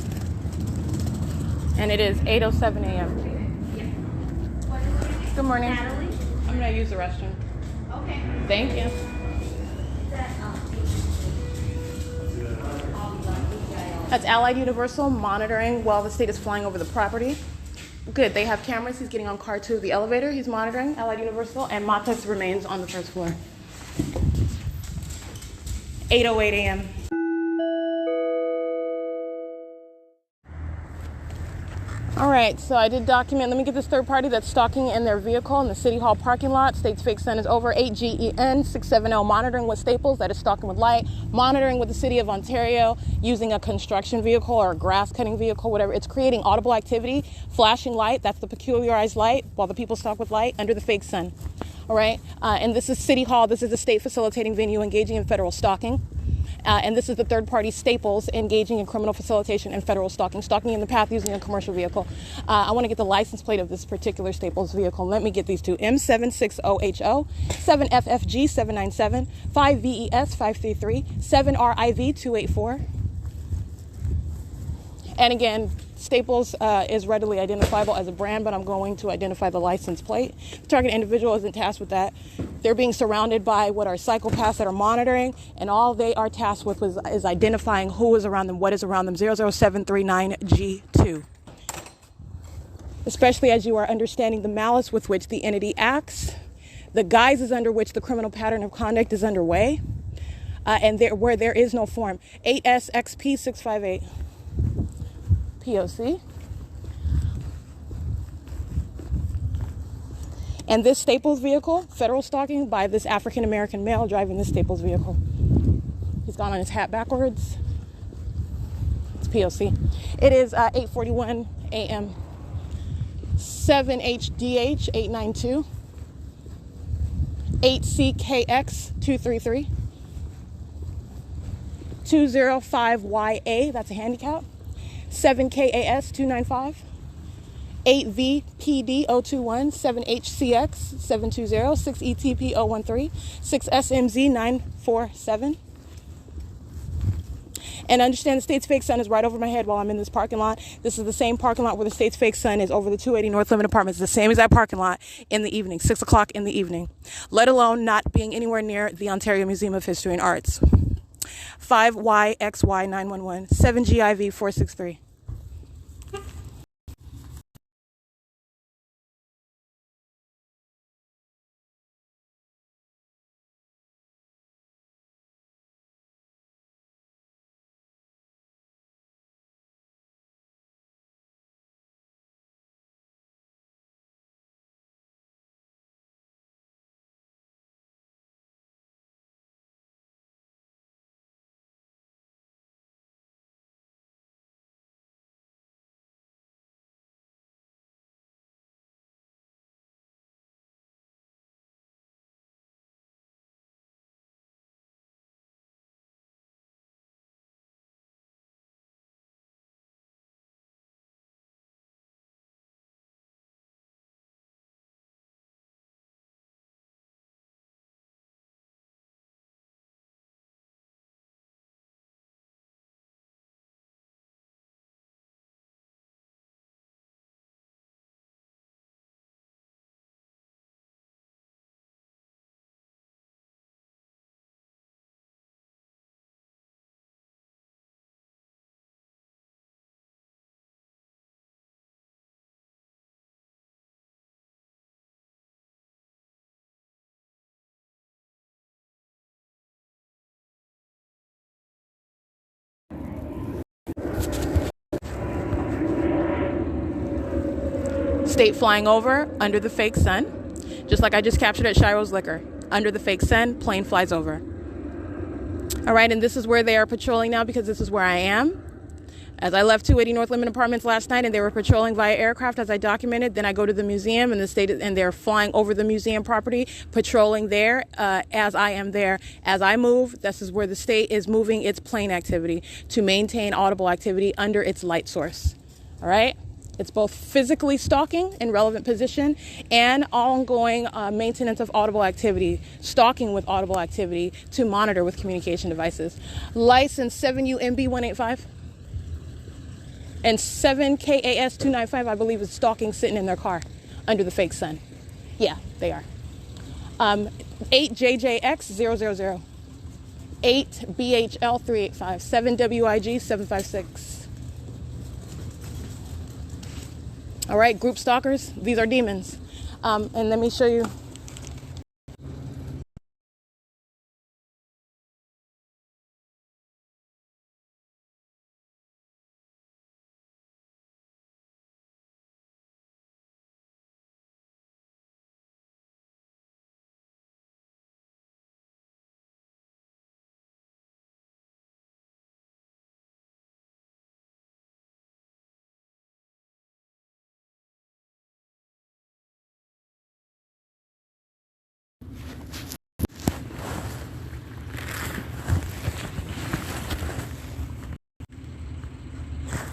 And it is 8:07 a.m. Good morning. Natalie? I'm going to use the restroom. Okay. Thank you. That's Allied Universal monitoring while the state is flying over the property. Good. They have cameras. He's getting on car 2 of the elevator. He's monitoring Allied Universal. And Matas remains on the first floor. 8:08 a.m. All right, so I did document. Let me get this third party that's stalking in their vehicle in the City Hall parking lot. State's fake sun is over. 8GEN 670 monitoring with Staples. That is stalking with light. Monitoring with the City of Ontario using a construction vehicle or a grass cutting vehicle, whatever. It's creating audible activity, flashing light. That's the peculiarized light while the people stalk with light under the fake sun. All right, and this is City Hall. This is a state facilitating venue engaging in federal stalking. And this is the third party Staples engaging in criminal facilitation and federal stalking in the path using a commercial vehicle. I want to get the license plate of this particular Staples vehicle. Let me get these two. M760HO, 7FFG 797, 5VES 533, 7RIV 284. And again, Staples is readily identifiable as a brand, but I'm going to identify the license plate. The target individual isn't tasked with that. They're being surrounded by what are psychopaths that are monitoring, and all they are tasked with is identifying who is around them, what is around them. 00739G2. Especially as you are understanding the malice with which the entity acts, the guises under which the criminal pattern of conduct is underway, and where there is no form. 8SXP 658. P.O.C. And this Staples vehicle, federal stalking by this African-American male driving this Staples vehicle. He's gone on his hat backwards. It's P.O.C. It is 8:41 a.m. 7HDH 892. 8CKX 233. 205YA, that's a handicap. 7KAS 295, 8VPD 021, 7HCX 720, 6ETP 013, 6SMZ 947. And understand the state's fake sun is right over my head while I'm in this parking lot. This is the same parking lot where the state's fake sun is over the 280 North Lemon Apartments. The same exact parking lot in the evening, 6 o'clock in the evening, let alone not being anywhere near the Ontario Museum of History and Arts. 5YXY911, 7GIV463. State flying over under the fake sun, just like I just captured at Shiro's Liquor. Under the fake sun, plane flies over. All right, and this is where they are patrolling now because this is where I am. As I left 280 North Lemon Apartments last night and they were patrolling via aircraft as I documented, then I go to the museum and they're flying over the museum property, patrolling there as I am there. As I move, this is where the state is moving its plane activity to maintain audible activity under its light source. All right? It's both physically stalking in relevant position and ongoing maintenance of audible activity, stalking with audible activity to monitor with communication devices. License 7UMB185 and 7KAS295, I believe, is stalking sitting in their car under the fake sun. Yeah, they are. 8JJX000, 8BHL385, 7WIG756. All right, group stalkers, these are demons. And let me show you.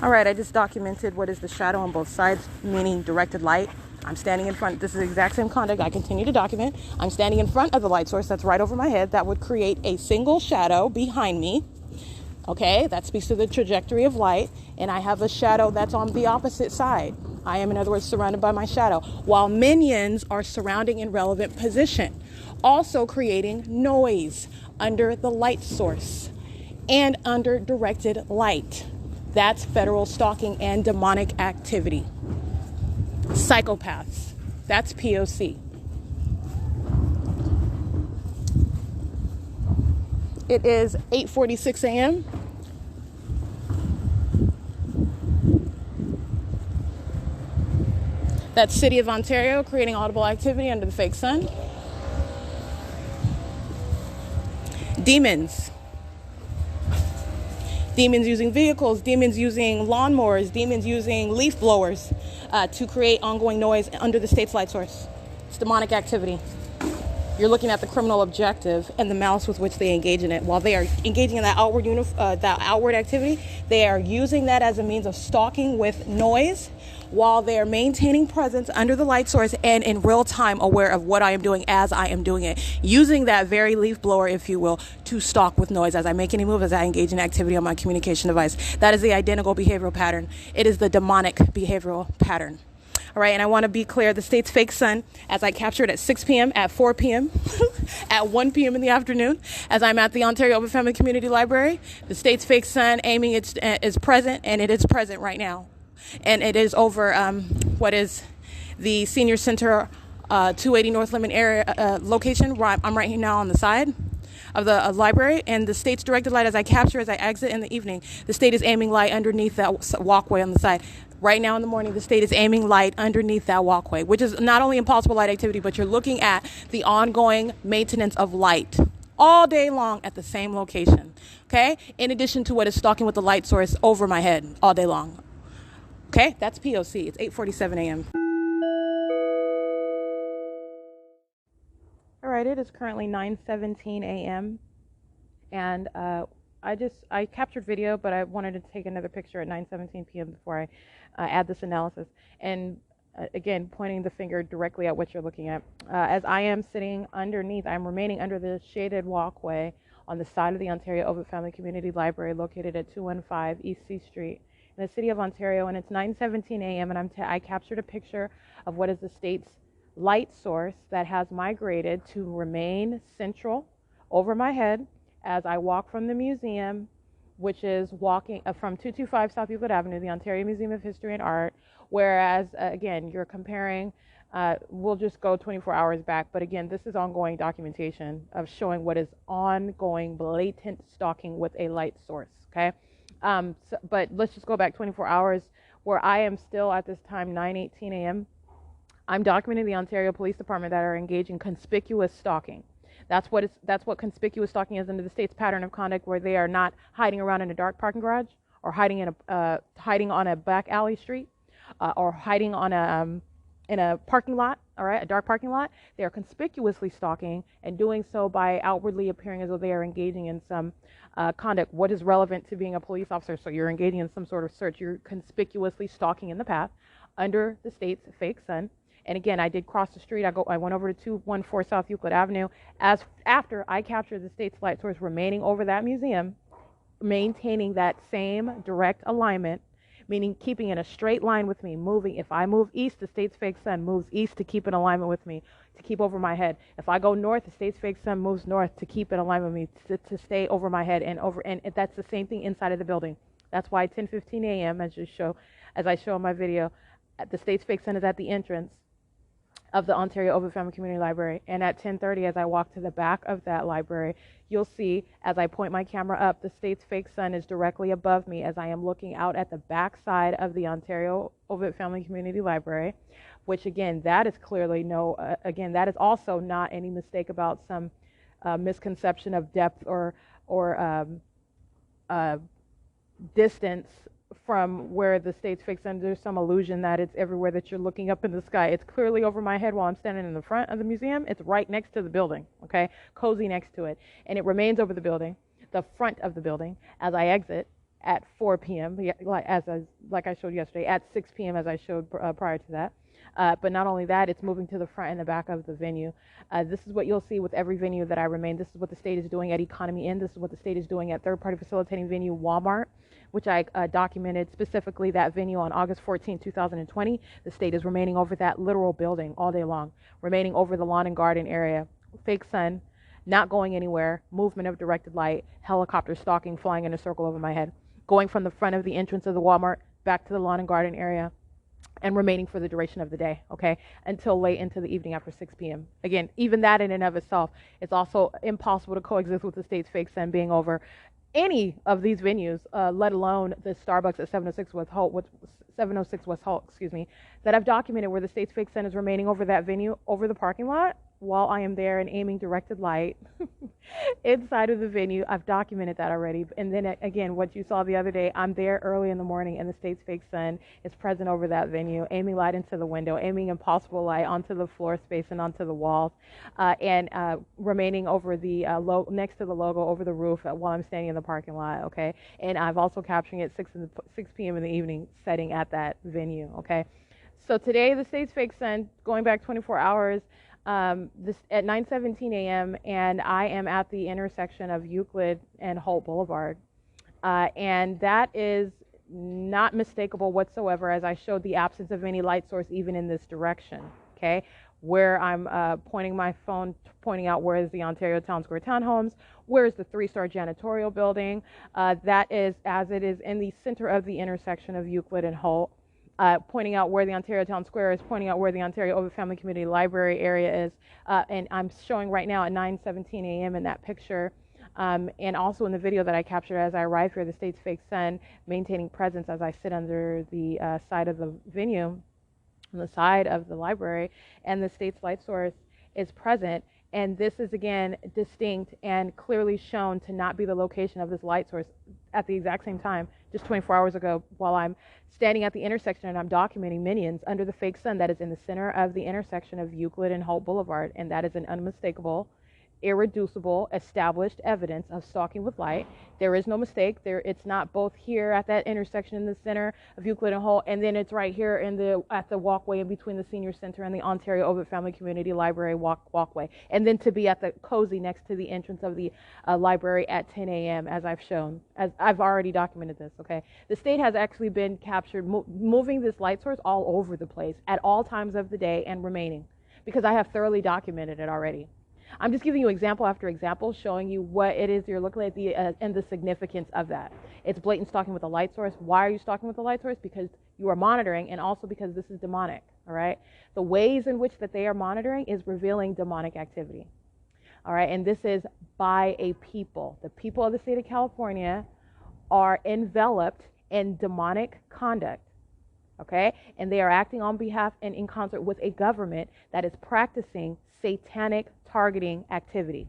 All right, I just documented what is the shadow on both sides, meaning directed light. I'm standing in front. This is the exact same conduct I continue to document. I'm standing in front of the light source that's right over my head. That would create a single shadow behind me. Okay, that speaks to the trajectory of light. And I have a shadow that's on the opposite side. I am, in other words, surrounded by my shadow, while minions are surrounding in relevant position, also creating noise under the light source and under directed light. That's federal stalking and demonic activity. Psychopaths, that's P.O.C. It is 8:46 a.m. That's City of Ontario creating audible activity under the fake sun. Demons. Demons using vehicles, demons using lawnmowers, demons using leaf blowers to create ongoing noise under the state's light source. It's demonic activity. You're looking at the criminal objective and the malice with which they engage in it. While they are engaging in that outward activity, they are using that as a means of stalking with noise while they are maintaining presence under the light source and in real time aware of what I am doing as I am doing it. Using that very leaf blower, if you will, to stalk with noise as I make any move, as I engage in activity on my communication device. That is the identical behavioral pattern. It is the demonic behavioral pattern. All right, and I want to be clear, the state's fake sun, as I captured at 6 p.m., at 4 p.m., at 1 p.m. in the afternoon, as I'm at the Ontario Open Family Community Library, the state's fake sun aiming is present, and it is present right now. And it is over what is the Senior Center 280 North Lemon area location, where I'm right here now on the side of the library, and the state's directed light as I capture, as I exit in the evening, the state is aiming light underneath that walkway on the side. Right now in the morning, the state is aiming light underneath that walkway, which is not only impossible light activity, but you're looking at the ongoing maintenance of light all day long at the same location, okay? In addition to what is stalking with the light source over my head all day long, okay? That's P.O.C. It's 8:47 a.m. All right, it is currently 9:17 a.m. and I captured video, but I wanted to take another picture at 9:17 p.m. before I add this analysis. And again, pointing the finger directly at what you're looking at. As I am sitting underneath, I'm remaining under the shaded walkway on the side of the Ontario Open Family Community Library, located at 215 East C Street in the city of Ontario, and it's 9:17 a.m. and I captured a picture of what is the state's light source that has migrated to remain central over my head as I walk from the museum, which is walking from 225 South Euclid Avenue, the Ontario Museum of History and Art, whereas, again, you're comparing, we'll just go 24 hours back, but again, this is ongoing documentation of showing what is ongoing blatant stalking with a light source, okay? But let's just go back 24 hours, where I am still at this time, 9:18 a.m., I'm documenting the Ontario Police Department that are engaging conspicuous stalking. That's what conspicuous stalking is under the state's pattern of conduct, where they are not hiding around in a dark parking garage, or hiding on a back alley street, or hiding on in a parking lot, all right, a dark parking lot. They are conspicuously stalking, and doing so by outwardly appearing as though they are engaging in some conduct. What is relevant to being a police officer? So you're engaging in some sort of search. You're conspicuously stalking in the path under the state's fake sun. And again, I did cross the street. I went over to 214 South Euclid Avenue. After I captured the state's light source remaining over that museum, maintaining that same direct alignment, meaning keeping in a straight line with me, moving. If I move east, the state's fake sun moves east to keep in alignment with me, to keep over my head. If I go north, the state's fake sun moves north to keep in alignment with me, to stay over my head, and that's the same thing inside of the building. That's why 10:15 a.m., as I show in my video, the state's fake sun is at the entrance of the Ontario Open Family Community Library. And at 10:30, as I walk to the back of that library, you'll see, as I point my camera up, the state's fake sun is directly above me as I am looking out at the back side of the Ontario Open Family Community Library, which again, that is clearly that is also not any mistake about some misconception of depth or distance from where the state's fake sun. There's some illusion that it's everywhere that you're looking up in the sky. It's clearly over my head while I'm standing in the front of the museum. It's right next to the building, okay? Cozy next to it. And it remains over the building, the front of the building, as I exit at 4 p.m., like I showed yesterday, at 6 p.m. as I showed prior to that. But not only that, it's moving to the front and the back of the venue. This is what you'll see with every venue that I remain. This is what the state is doing at Economy Inn. This is what the state is doing at third-party facilitating venue Walmart, which I documented specifically that venue on August 14, 2020. The state is remaining over that literal building all day long, remaining over the lawn and garden area. Fake sun, not going anywhere, movement of directed light, helicopter stalking, flying in a circle over my head, going from the front of the entrance of the Walmart back to the lawn and garden area, and remaining for the duration of the day, okay, until late into the evening after 6 p.m. Again, even that in and of itself, it's also impossible to coexist with the state's fake sun being over any of these venues, let alone the Starbucks at 706 West Holt, that I've documented, where the state's fake sun is remaining over that venue, over the parking lot, while I am there and aiming directed light inside of the venue. I've documented that already. And then again, what you saw the other day, I'm there early in the morning and the state's fake sun is present over that venue, aiming light into the window, aiming impossible light onto the floor space and onto the walls, and remaining over the next to the logo over the roof while I'm standing in the parking lot, okay? And I've also capturing it 6 p.m. in the evening, setting at that venue, okay? So today, the state's fake sun, going back 24 hours, this at 9:17 a.m. and I am at the intersection of Euclid and Holt Boulevard, and that is not mistakable whatsoever, as I showed the absence of any light source even in this direction, okay? Where I'm pointing my phone, pointing out where is the Ontario Town Square Townhomes, where is the 3-star janitorial building. That is, as it is in the center of the intersection of Euclid and Holt. Pointing out where the Ontario Town Square is, pointing out where the Ontario Ovid Family Community Library area is, and I'm showing right now at 9:17 a.m. in that picture, and also in the video that I captured as I arrived here, the state's fake sun maintaining presence as I sit under the side of the venue, on the side of the library, and the state's light source is present. And this is, again, distinct and clearly shown to not be the location of this light source at the exact same time, just 24 hours ago, while I'm standing at the intersection and I'm documenting minions under the fake sun that is in the center of the intersection of Euclid and Holt Boulevard. And that is an unmistakable, irreducible, established evidence of stalking with light. There is no mistake. It's not both here at that intersection in the center of Euclid and Holt, and then it's right here at the walkway in between the Senior Center and the Ontario Ovid Family Community Library walkway, and then to be at the cozy next to the entrance of the library at 10 a.m. as I've shown, as I've already documented this. Okay, the state has actually been captured moving this light source all over the place at all times of the day and remaining, because I have thoroughly documented it already. I'm just giving you example after example, showing you what it is you're looking at and the significance of that. It's blatant stalking with a light source. Why are you stalking with a light source? Because you are monitoring, and also because this is demonic, all right? The ways in which that they are monitoring is revealing demonic activity, all right? And this is by a people. The people of the state of California are enveloped in demonic conduct, okay? And they are acting on behalf and in concert with a government that is practicing satanic targeting activity,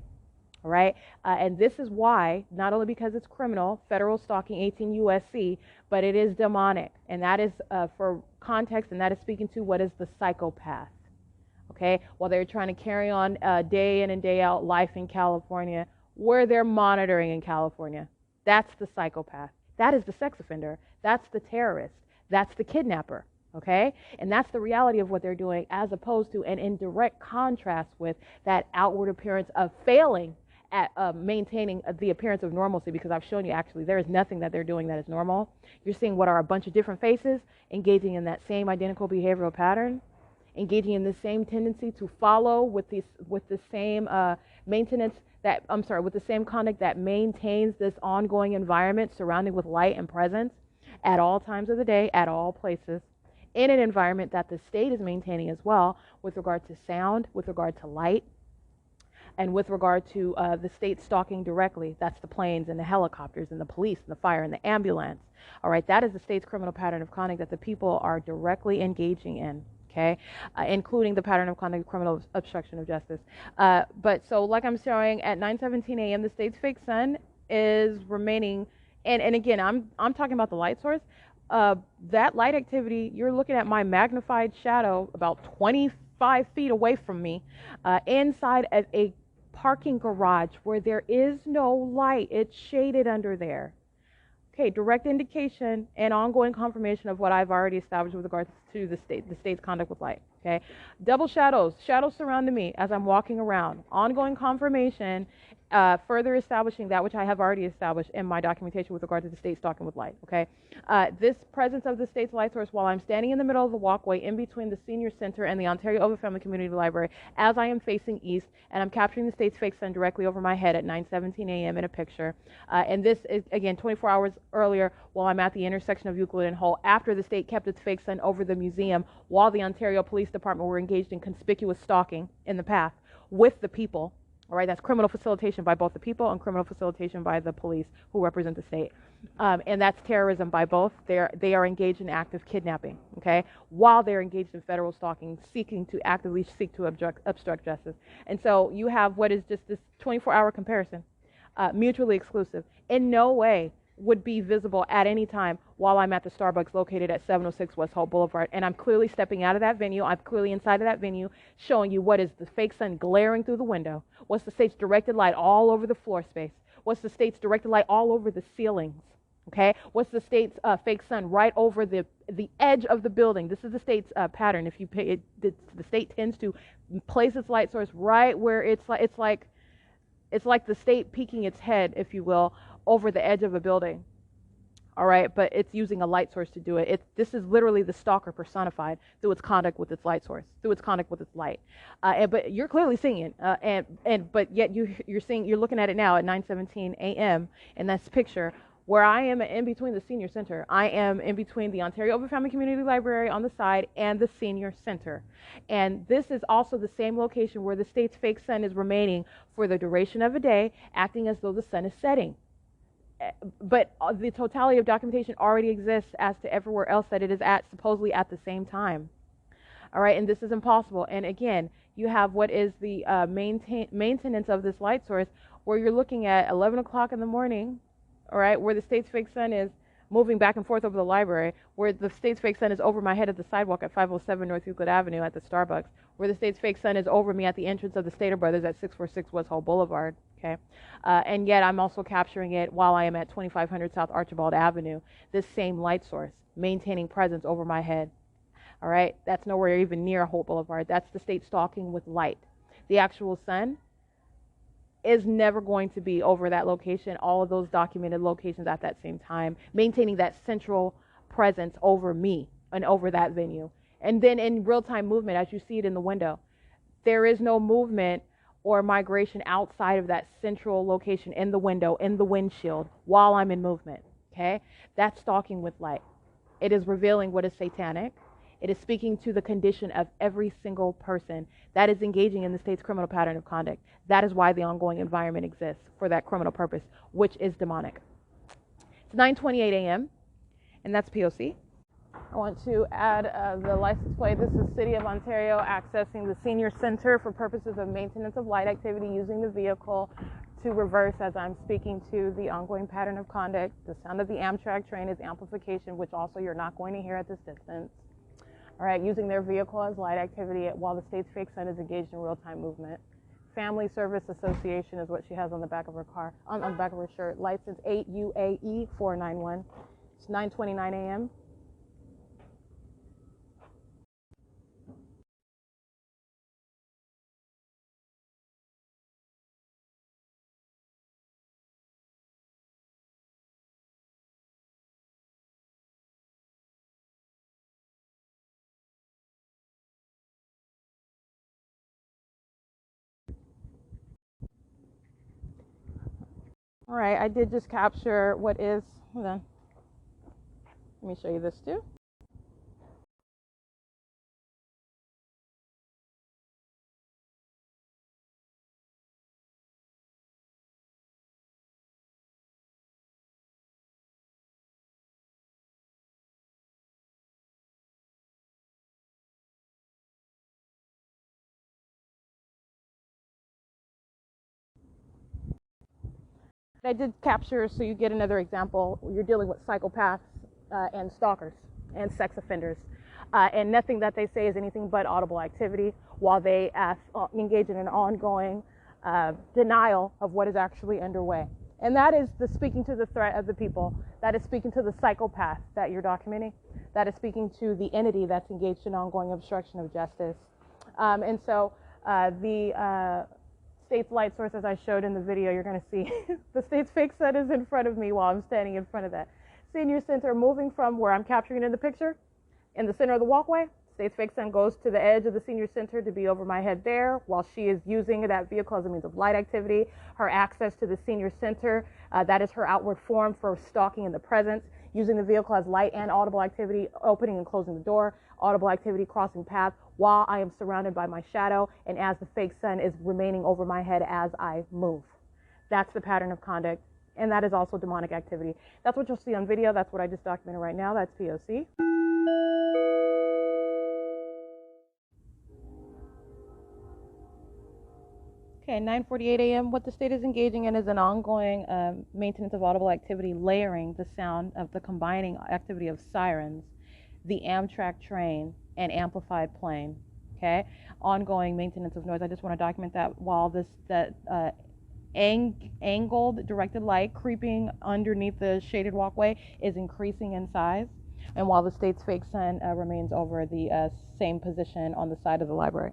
all right? And this is why, not only because it's criminal, federal stalking 18 U.S.C., but it is demonic. And that is for context, and that is speaking to what is the psychopath, okay? While they're trying to carry on day in and day out life in California, where they're monitoring in California, that's the psychopath. That is the sex offender. That's the terrorist. That's the kidnapper. Okay? And that's the reality of what they're doing, as opposed to, and in direct contrast with, that outward appearance of failing at maintaining the appearance of normalcy, because I've shown you actually there is nothing that they're doing that is normal. You're seeing what are a bunch of different faces engaging in that same identical behavioral pattern, engaging in the same tendency to follow with the same maintenance that, with the same conduct that maintains this ongoing environment surrounding with light and presence at all times of the day, at all places, in an environment that the state is maintaining as well, with regard to sound, with regard to light, and with regard to the state stalking directly. That's the planes and the helicopters and the police and the fire and the ambulance. All right, that is the state's criminal pattern of conduct that the people are directly engaging in, okay, including the pattern of conduct of criminal obstruction of justice. But so, like I'm showing, at 9:17 a.m., the state's fake sun is remaining, and again, I'm talking about the light source. That light activity, you're looking at my magnified shadow about 25 feet away from me, inside of a parking garage where there is no light. It's shaded under there. Okay, direct indication and ongoing confirmation of what I've already established with regards to the state's conduct with light. Okay, double shadows surrounding me as I'm walking around. Ongoing confirmation, further establishing that which I have already established in my documentation with regard to the state stalking with light. Okay, this presence of the state's light source while I'm standing in the middle of the walkway in between the Senior Center and the Ontario Ovid Family Community Library, as I am facing east, and I'm capturing the state's fake sun directly over my head at 9:17 a.m. in a picture. And this is, again, 24 hours earlier, while I'm at the intersection of Euclid and Holt, after the state kept its fake sun over the museum, while the Ontario Police Department were engaged in conspicuous stalking in the path with the people. All right, that's criminal facilitation by both the people and criminal facilitation by the police who represent the state. And that's terrorism by both. They are engaged in active kidnapping, okay, while they're engaged in federal stalking, seeking to actively obstruct justice. And so you have what is just this 24-hour comparison, mutually exclusive. In no way would be visible at any time while I'm at the Starbucks located at 706 West Holt Boulevard. And I'm clearly stepping out of that venue. I'm clearly inside of that venue, showing you what is the fake sun glaring through the window. What's the state's directed light all over the floor space? What's the state's directed light all over the ceilings? Okay, what's the state's fake sun right over the edge of the building? This is the state's pattern. If you pay it, the state tends to place its light source right where it's like the state peeking its head, if you will, over the edge of a building. All right, but it's using a light source to do it. This is literally the stalker personified through its conduct with its light source, through its conduct with its light. But you're clearly seeing it, but yet you're looking at it now at 9:17 a.m. in this picture, where I am in between the senior center. I am in between the Ontario Open Family Community Library on the side and the senior center. And this is also the same location where the state's fake sun is remaining for the duration of a day, acting as though the sun is setting. But the totality of documentation already exists as to everywhere else that it is at, supposedly at the same time. All right, and this is impossible. And again, you have what is the maintenance of this light source, where you're looking at 11 o'clock in the morning, all right, where the state's fake sun is moving back and forth over the library, where the state's fake sun is over my head at the sidewalk at 507 North Euclid Avenue at the Starbucks, where the state's fake sun is over me at the entrance of the Stater Brothers at 646 West Hall Boulevard. Okay, and yet I'm also capturing it while I am at 2500 South Archibald Avenue, this same light source maintaining presence over my head. All right, that's nowhere even near Holt Boulevard. That's the state stalking with light. The actual sun is never going to be over that location, all of those documented locations at that same time, maintaining that central presence over me and over that venue. And then in real-time movement, as you see it in the window, there is no movement or migration outside of that central location in the window, in the windshield, while I'm in movement, okay? That's stalking with light. It is revealing what is satanic. It is speaking to the condition of every single person that is engaging in the state's criminal pattern of conduct. That is why the ongoing environment exists, for that criminal purpose, which is demonic. It's 9:28 a.m., and that's P.O.C. I want to add the license plate. This is City of Ontario accessing the Senior Center for purposes of maintenance of light activity, using the vehicle to reverse as I'm speaking to the ongoing pattern of conduct. The sound of the Amtrak train is amplification, which also you're not going to hear at this distance. All right, using their vehicle as light activity while the state's fake sun is engaged in real-time movement. Family Service Association is what she has on the back of her car, on the back of her shirt. License 8UAE 491. It's 9:29 a.m. All right, I did just capture what is, hold on. Let me show you this too. I did capture, so you get another example. You're dealing with psychopaths and stalkers and sex offenders. And nothing that they say is anything but audible activity while they engage in an ongoing denial of what is actually underway. And that is the speaking to the threat of the people. That is speaking to the psychopath that you're documenting. That is speaking to the entity that's engaged in ongoing obstruction of justice. And so the state's light source, as I showed in the video, you're going to see the state's fake sun is in front of me while I'm standing in front of that senior center, moving from where I'm capturing it in the picture, in the center of the walkway. State's fake sun goes to the edge of the senior center to be over my head there, while she is using that vehicle as a means of light activity. Her access to the senior center, that is her outward form for stalking in the presence, using the vehicle as light and audible activity, opening and closing the door, audible activity, crossing paths, while I am surrounded by my shadow and as the fake sun is remaining over my head as I move. That's the pattern of conduct, and that is also demonic activity. That's what you'll see on video. That's what I just documented right now. That's P.O.C. Okay, 9:48 a.m. What the state is engaging in is an ongoing maintenance of audible activity, layering the sound of the combining activity of sirens, the Amtrak train, and amplified plane. Okay, ongoing maintenance of noise. I just want to document that while angled directed light creeping underneath the shaded walkway is increasing in size, and while the state's fake sun remains over the same position on the side of the library.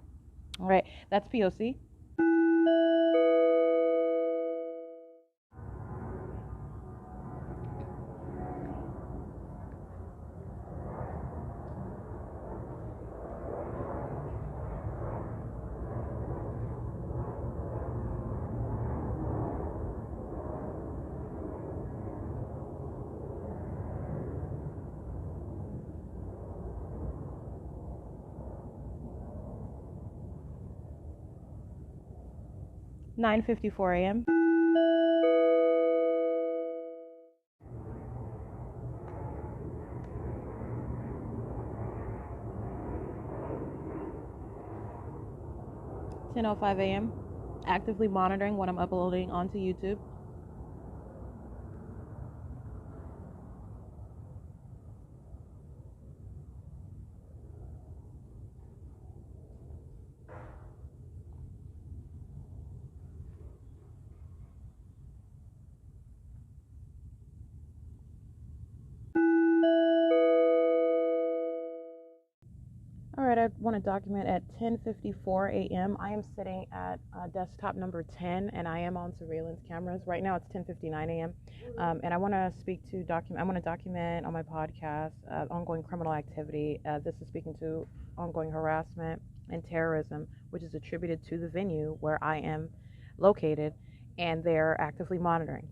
All right, that's P.O.C. 9:54 a.m. (10:05 a.m.) Actively monitoring what I'm uploading onto YouTube. All right, I want to document at 10:54 a.m. I am sitting at desktop number 10, and I am on surveillance cameras. Right now, it's 10:59 a.m. And I want to I want to document on my podcast ongoing criminal activity. This is speaking to ongoing harassment and terrorism, which is attributed to the venue where I am located, and they're actively monitoring.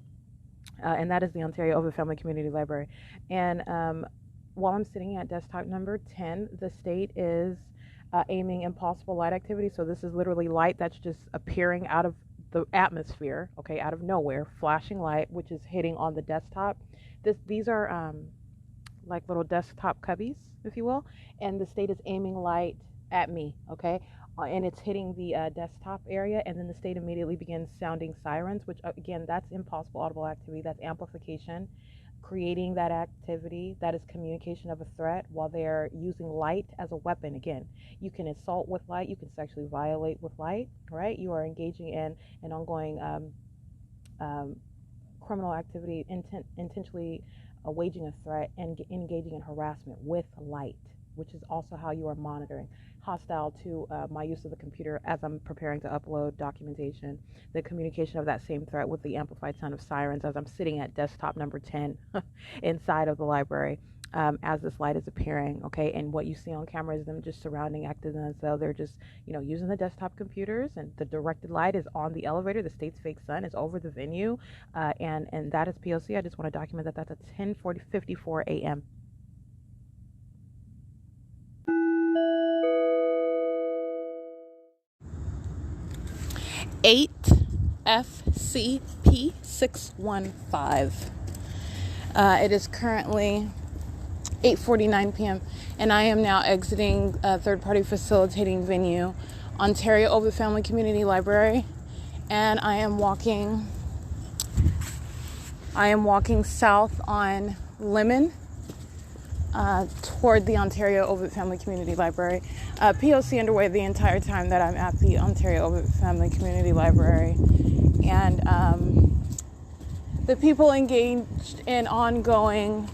And that is the Ontario Ovitt Family Community Library. And while I'm sitting at desktop number 10, the state is aiming impossible light activity. So this is literally light that's just appearing out of the atmosphere, okay, out of nowhere, flashing light, which is hitting on the desktop. These are like little desktop cubbies, if you will, and the state is aiming light at me, okay, and it's hitting the desktop area, and then the state immediately begins sounding sirens, which again, that's impossible audible activity, that's amplification. Creating that activity, that is communication of a threat while they're using light as a weapon. Again, you can assault with light, you can sexually violate with light, right? You are engaging in an ongoing criminal activity, intentionally waging a threat and engaging in harassment with light, which is also how you are monitoring. Hostile to my use of the computer as I'm preparing to upload documentation, the communication of that same threat with the amplified sound of sirens as I'm sitting at desktop number 10 inside of the library as this light is appearing, okay? And what you see on camera is them just surrounding, acting as though they're just, using the desktop computers, and the directed light is on the elevator. The state's fake sun is over the venue, and that is P.O.C. I just want to document that that's at 10:54 a.m. FCP 615. It is currently 8:49 p.m. and I am now exiting third-party facilitating venue, Ontario Ovitt Family Community Library, and I am walking south on Lemon toward the Ontario Ovitt Family Community Library. P.O.C. underway the entire time that I'm at the Ontario Ovitt Family Community Library. And the people engaged in ongoing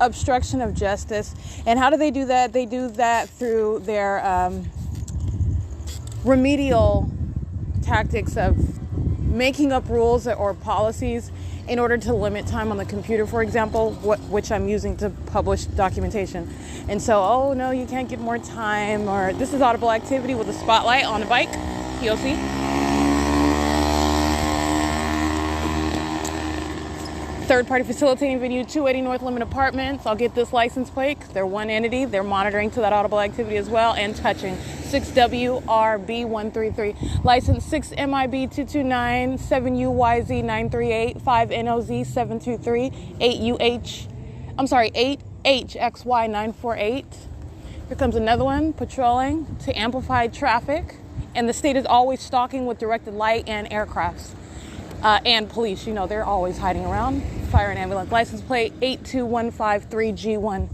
obstruction of justice. And how do they do that? They do that through their remedial tactics of making up rules or policies in order to limit time on the computer, for example, which I'm using to publish documentation. And so, oh no, you can't get more time, or this is audible activity with a spotlight on a bike, P.O.C. Third-party facilitating venue, 280 North Lemon Apartments. I'll get this license plate. They're one entity. They're monitoring to that audible activity as well and touching. 6WRB133. License 6MIB229, 7UYZ938, 5NOZ723, 8HXY948. Here comes another one, patrolling to amplify traffic. And the state is always stalking with directed light and aircrafts. And police, they're always hiding around. Fire and ambulance. License plate 82153G1.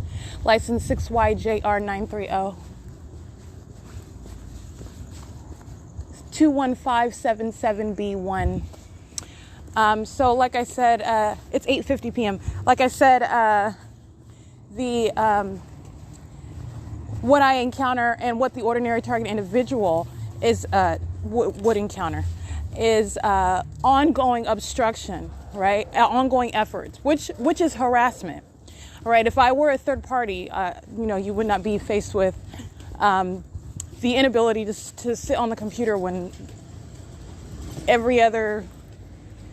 License 6YJR930. 21577B1. So like I said, it's 8:50 p.m. Like I said, what I encounter and what the ordinary target individual is would encounter is ongoing obstruction, right? Ongoing efforts, which is harassment, right? If I were a third party, you would not be faced with the inability to sit on the computer when every other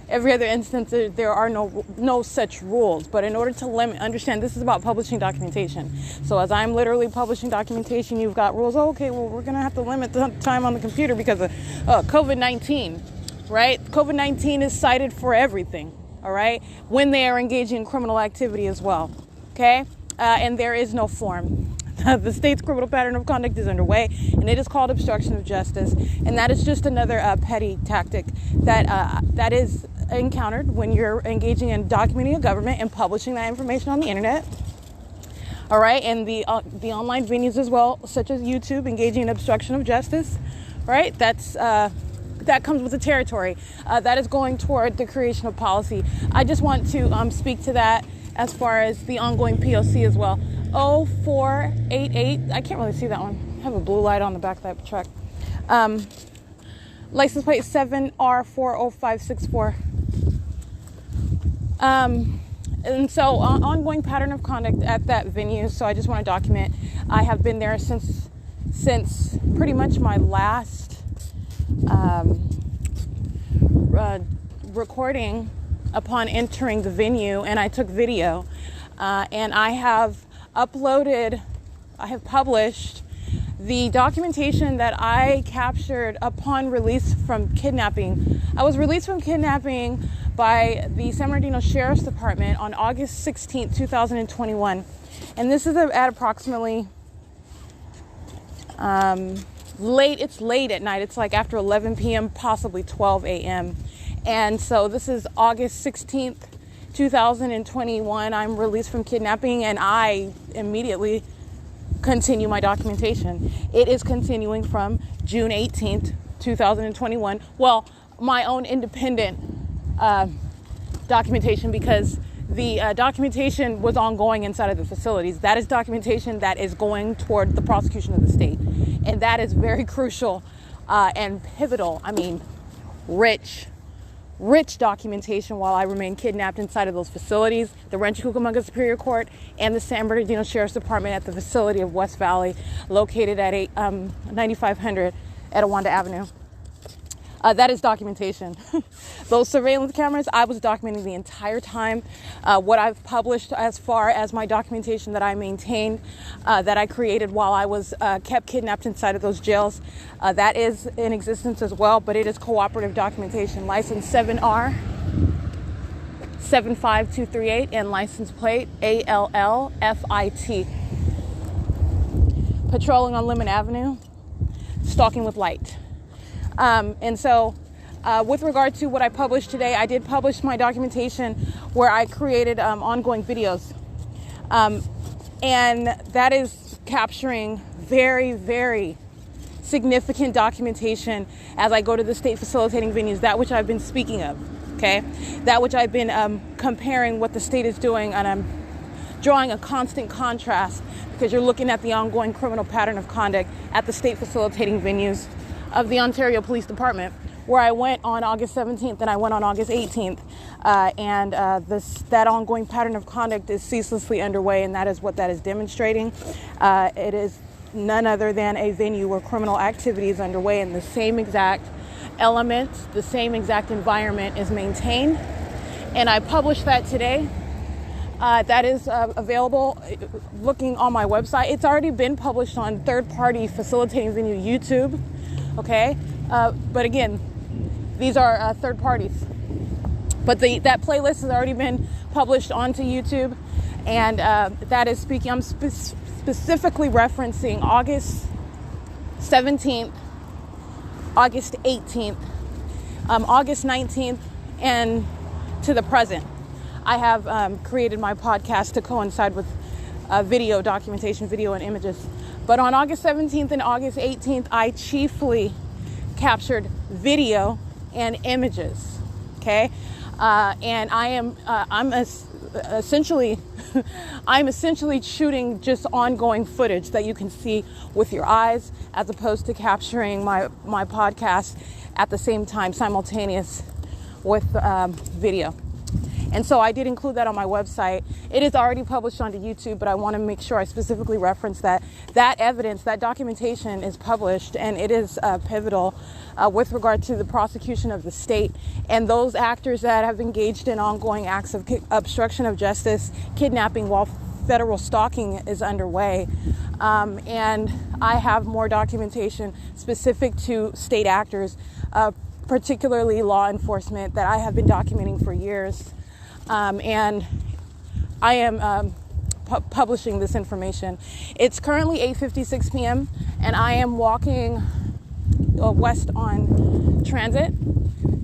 instance there are no such rules. But in order to understand, this is about publishing documentation. So as I'm literally publishing documentation, you've got rules. Oh, okay, well, we're gonna have to limit the time on the computer because of COVID-19, right? COVID-19 is cited for everything, all right, when they are engaging in criminal activity as well, okay? And there is no form. The state's criminal pattern of conduct is underway, and it is called obstruction of justice, and that is just another petty tactic that is encountered when you're engaging in documenting a government and publishing that information on the internet. All right, and the online venues as well, such as YouTube, engaging in obstruction of justice, right? That comes with the territory. That is going toward the creation of policy. I just want to speak to that as far as the ongoing P.O.C. as well. 0488, I can't really see that one. I have a blue light on the back of that truck. License plate 7R40564. And so ongoing pattern of conduct at that venue. So I just want to document. I have been there since pretty much my last recording upon entering the venue, and I took video, and I have published the documentation that I captured upon release from kidnapping. I was released from kidnapping by the San Bernardino Sheriff's Department on August 16th, 2021. And this is at approximately it's late at night. It's like after 11 p.m., possibly 12 a.m. And so this is August 16th, 2021. I'm released from kidnapping, and I immediately continue my documentation. It is continuing from June 18th, 2021. Well, my own independent documentation, because the documentation was ongoing inside of the facilities. That is documentation that is going toward the prosecution of the state. And that is very crucial and pivotal. I mean, rich documentation while I remain kidnapped inside of those facilities, the Rancho Cucamonga Superior Court and the San Bernardino Sheriff's Department at the facility of West Valley, located at 9500 Etowanda Avenue. That is documentation. Those surveillance cameras, I was documenting the entire time. What I've published as far as my documentation that I maintained, that I created while I was kept kidnapped inside of those jails, that is in existence as well, but it is cooperative documentation. License 7R 75238 and license plate ALLFIT. Patrolling on Lemon Avenue, stalking with light. And so with regard to what I published today, I did publish my documentation where I created ongoing videos. And that is capturing very, very significant documentation as I go to the state facilitating venues, that which I've been speaking of, okay? That which I've been comparing what the state is doing, and I'm drawing a constant contrast because you're looking at the ongoing criminal pattern of conduct at the state facilitating venues of the Ontario Police Department, where I went on August 17th and I went on August 18th. And that ongoing pattern of conduct is ceaselessly underway, and that is what that is demonstrating. It is none other than a venue where criminal activity is underway, and the same exact elements, the same exact environment is maintained. And I published that today. That is available looking on my website. It's already been published on third-party facilitating venue YouTube. Okay, but again, these are third parties. But that playlist has already been published onto YouTube, and that is speaking. I'm specifically referencing August 17th, August 18th, August 19th, and to the present. I have created my podcast to coincide with video documentation, video and images. But on August 17th and August 18th, I chiefly captured video and images, okay? And I'm essentially shooting just ongoing footage that you can see with your eyes, as opposed to capturing my podcast at the same time, simultaneous with video. And so I did include that on my website. It is already published onto YouTube, but I want to make sure I specifically reference that evidence, that documentation is published, and it is pivotal with regard to the prosecution of the state and those actors that have engaged in ongoing acts of obstruction of justice, kidnapping while federal stalking is underway. And I have more documentation specific to state actors particularly law enforcement, that I have been documenting for years. And I am publishing this information. It's currently 8:56 p.m. and I am walking west on Transit,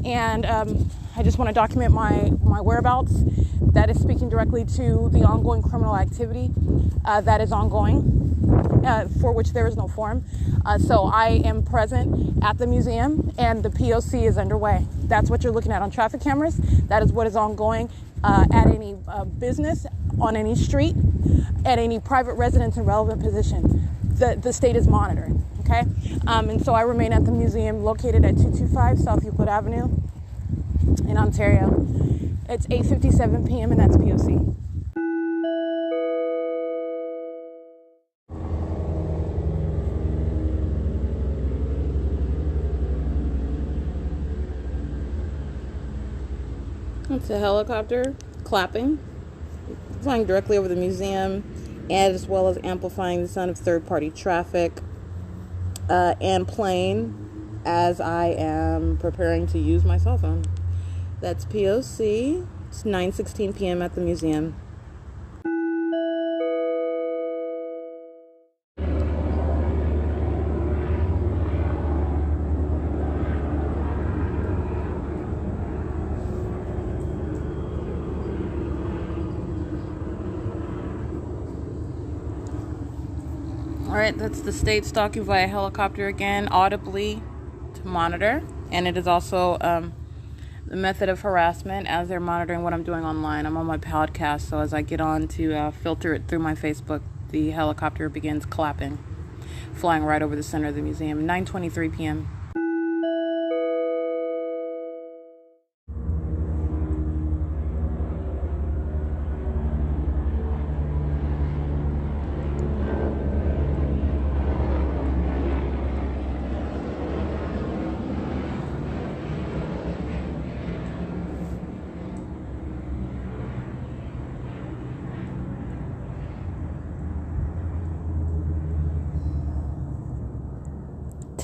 and I just want to document my whereabouts. That is speaking directly to the ongoing criminal activity that is ongoing, for which there is no form. So I am present at the museum, and the P.O.C. is underway. That's what you're looking at on traffic cameras. That is what is ongoing at any business, on any street, at any private residence in relevant position. The state is monitoring, okay? And so I remain at the museum located at 225 South Euclid Avenue in Ontario. It's 8:57 p.m. and that's P.O.C. It's a helicopter clapping, flying directly over the museum, as well as amplifying the sound of third-party traffic, and playing as I am preparing to use my cell phone. That's P.O.C. It's 9:16 p.m. at the museum. All right, that's the state stalking via helicopter again, audibly to monitor. And it is also the method of harassment as they're monitoring what I'm doing online. I'm on my podcast, so as I get on to filter it through my Facebook, the helicopter begins clapping, flying right over the center of the museum. 9:23 p.m.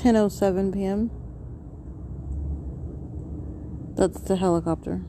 .07 p.m. That's the helicopter.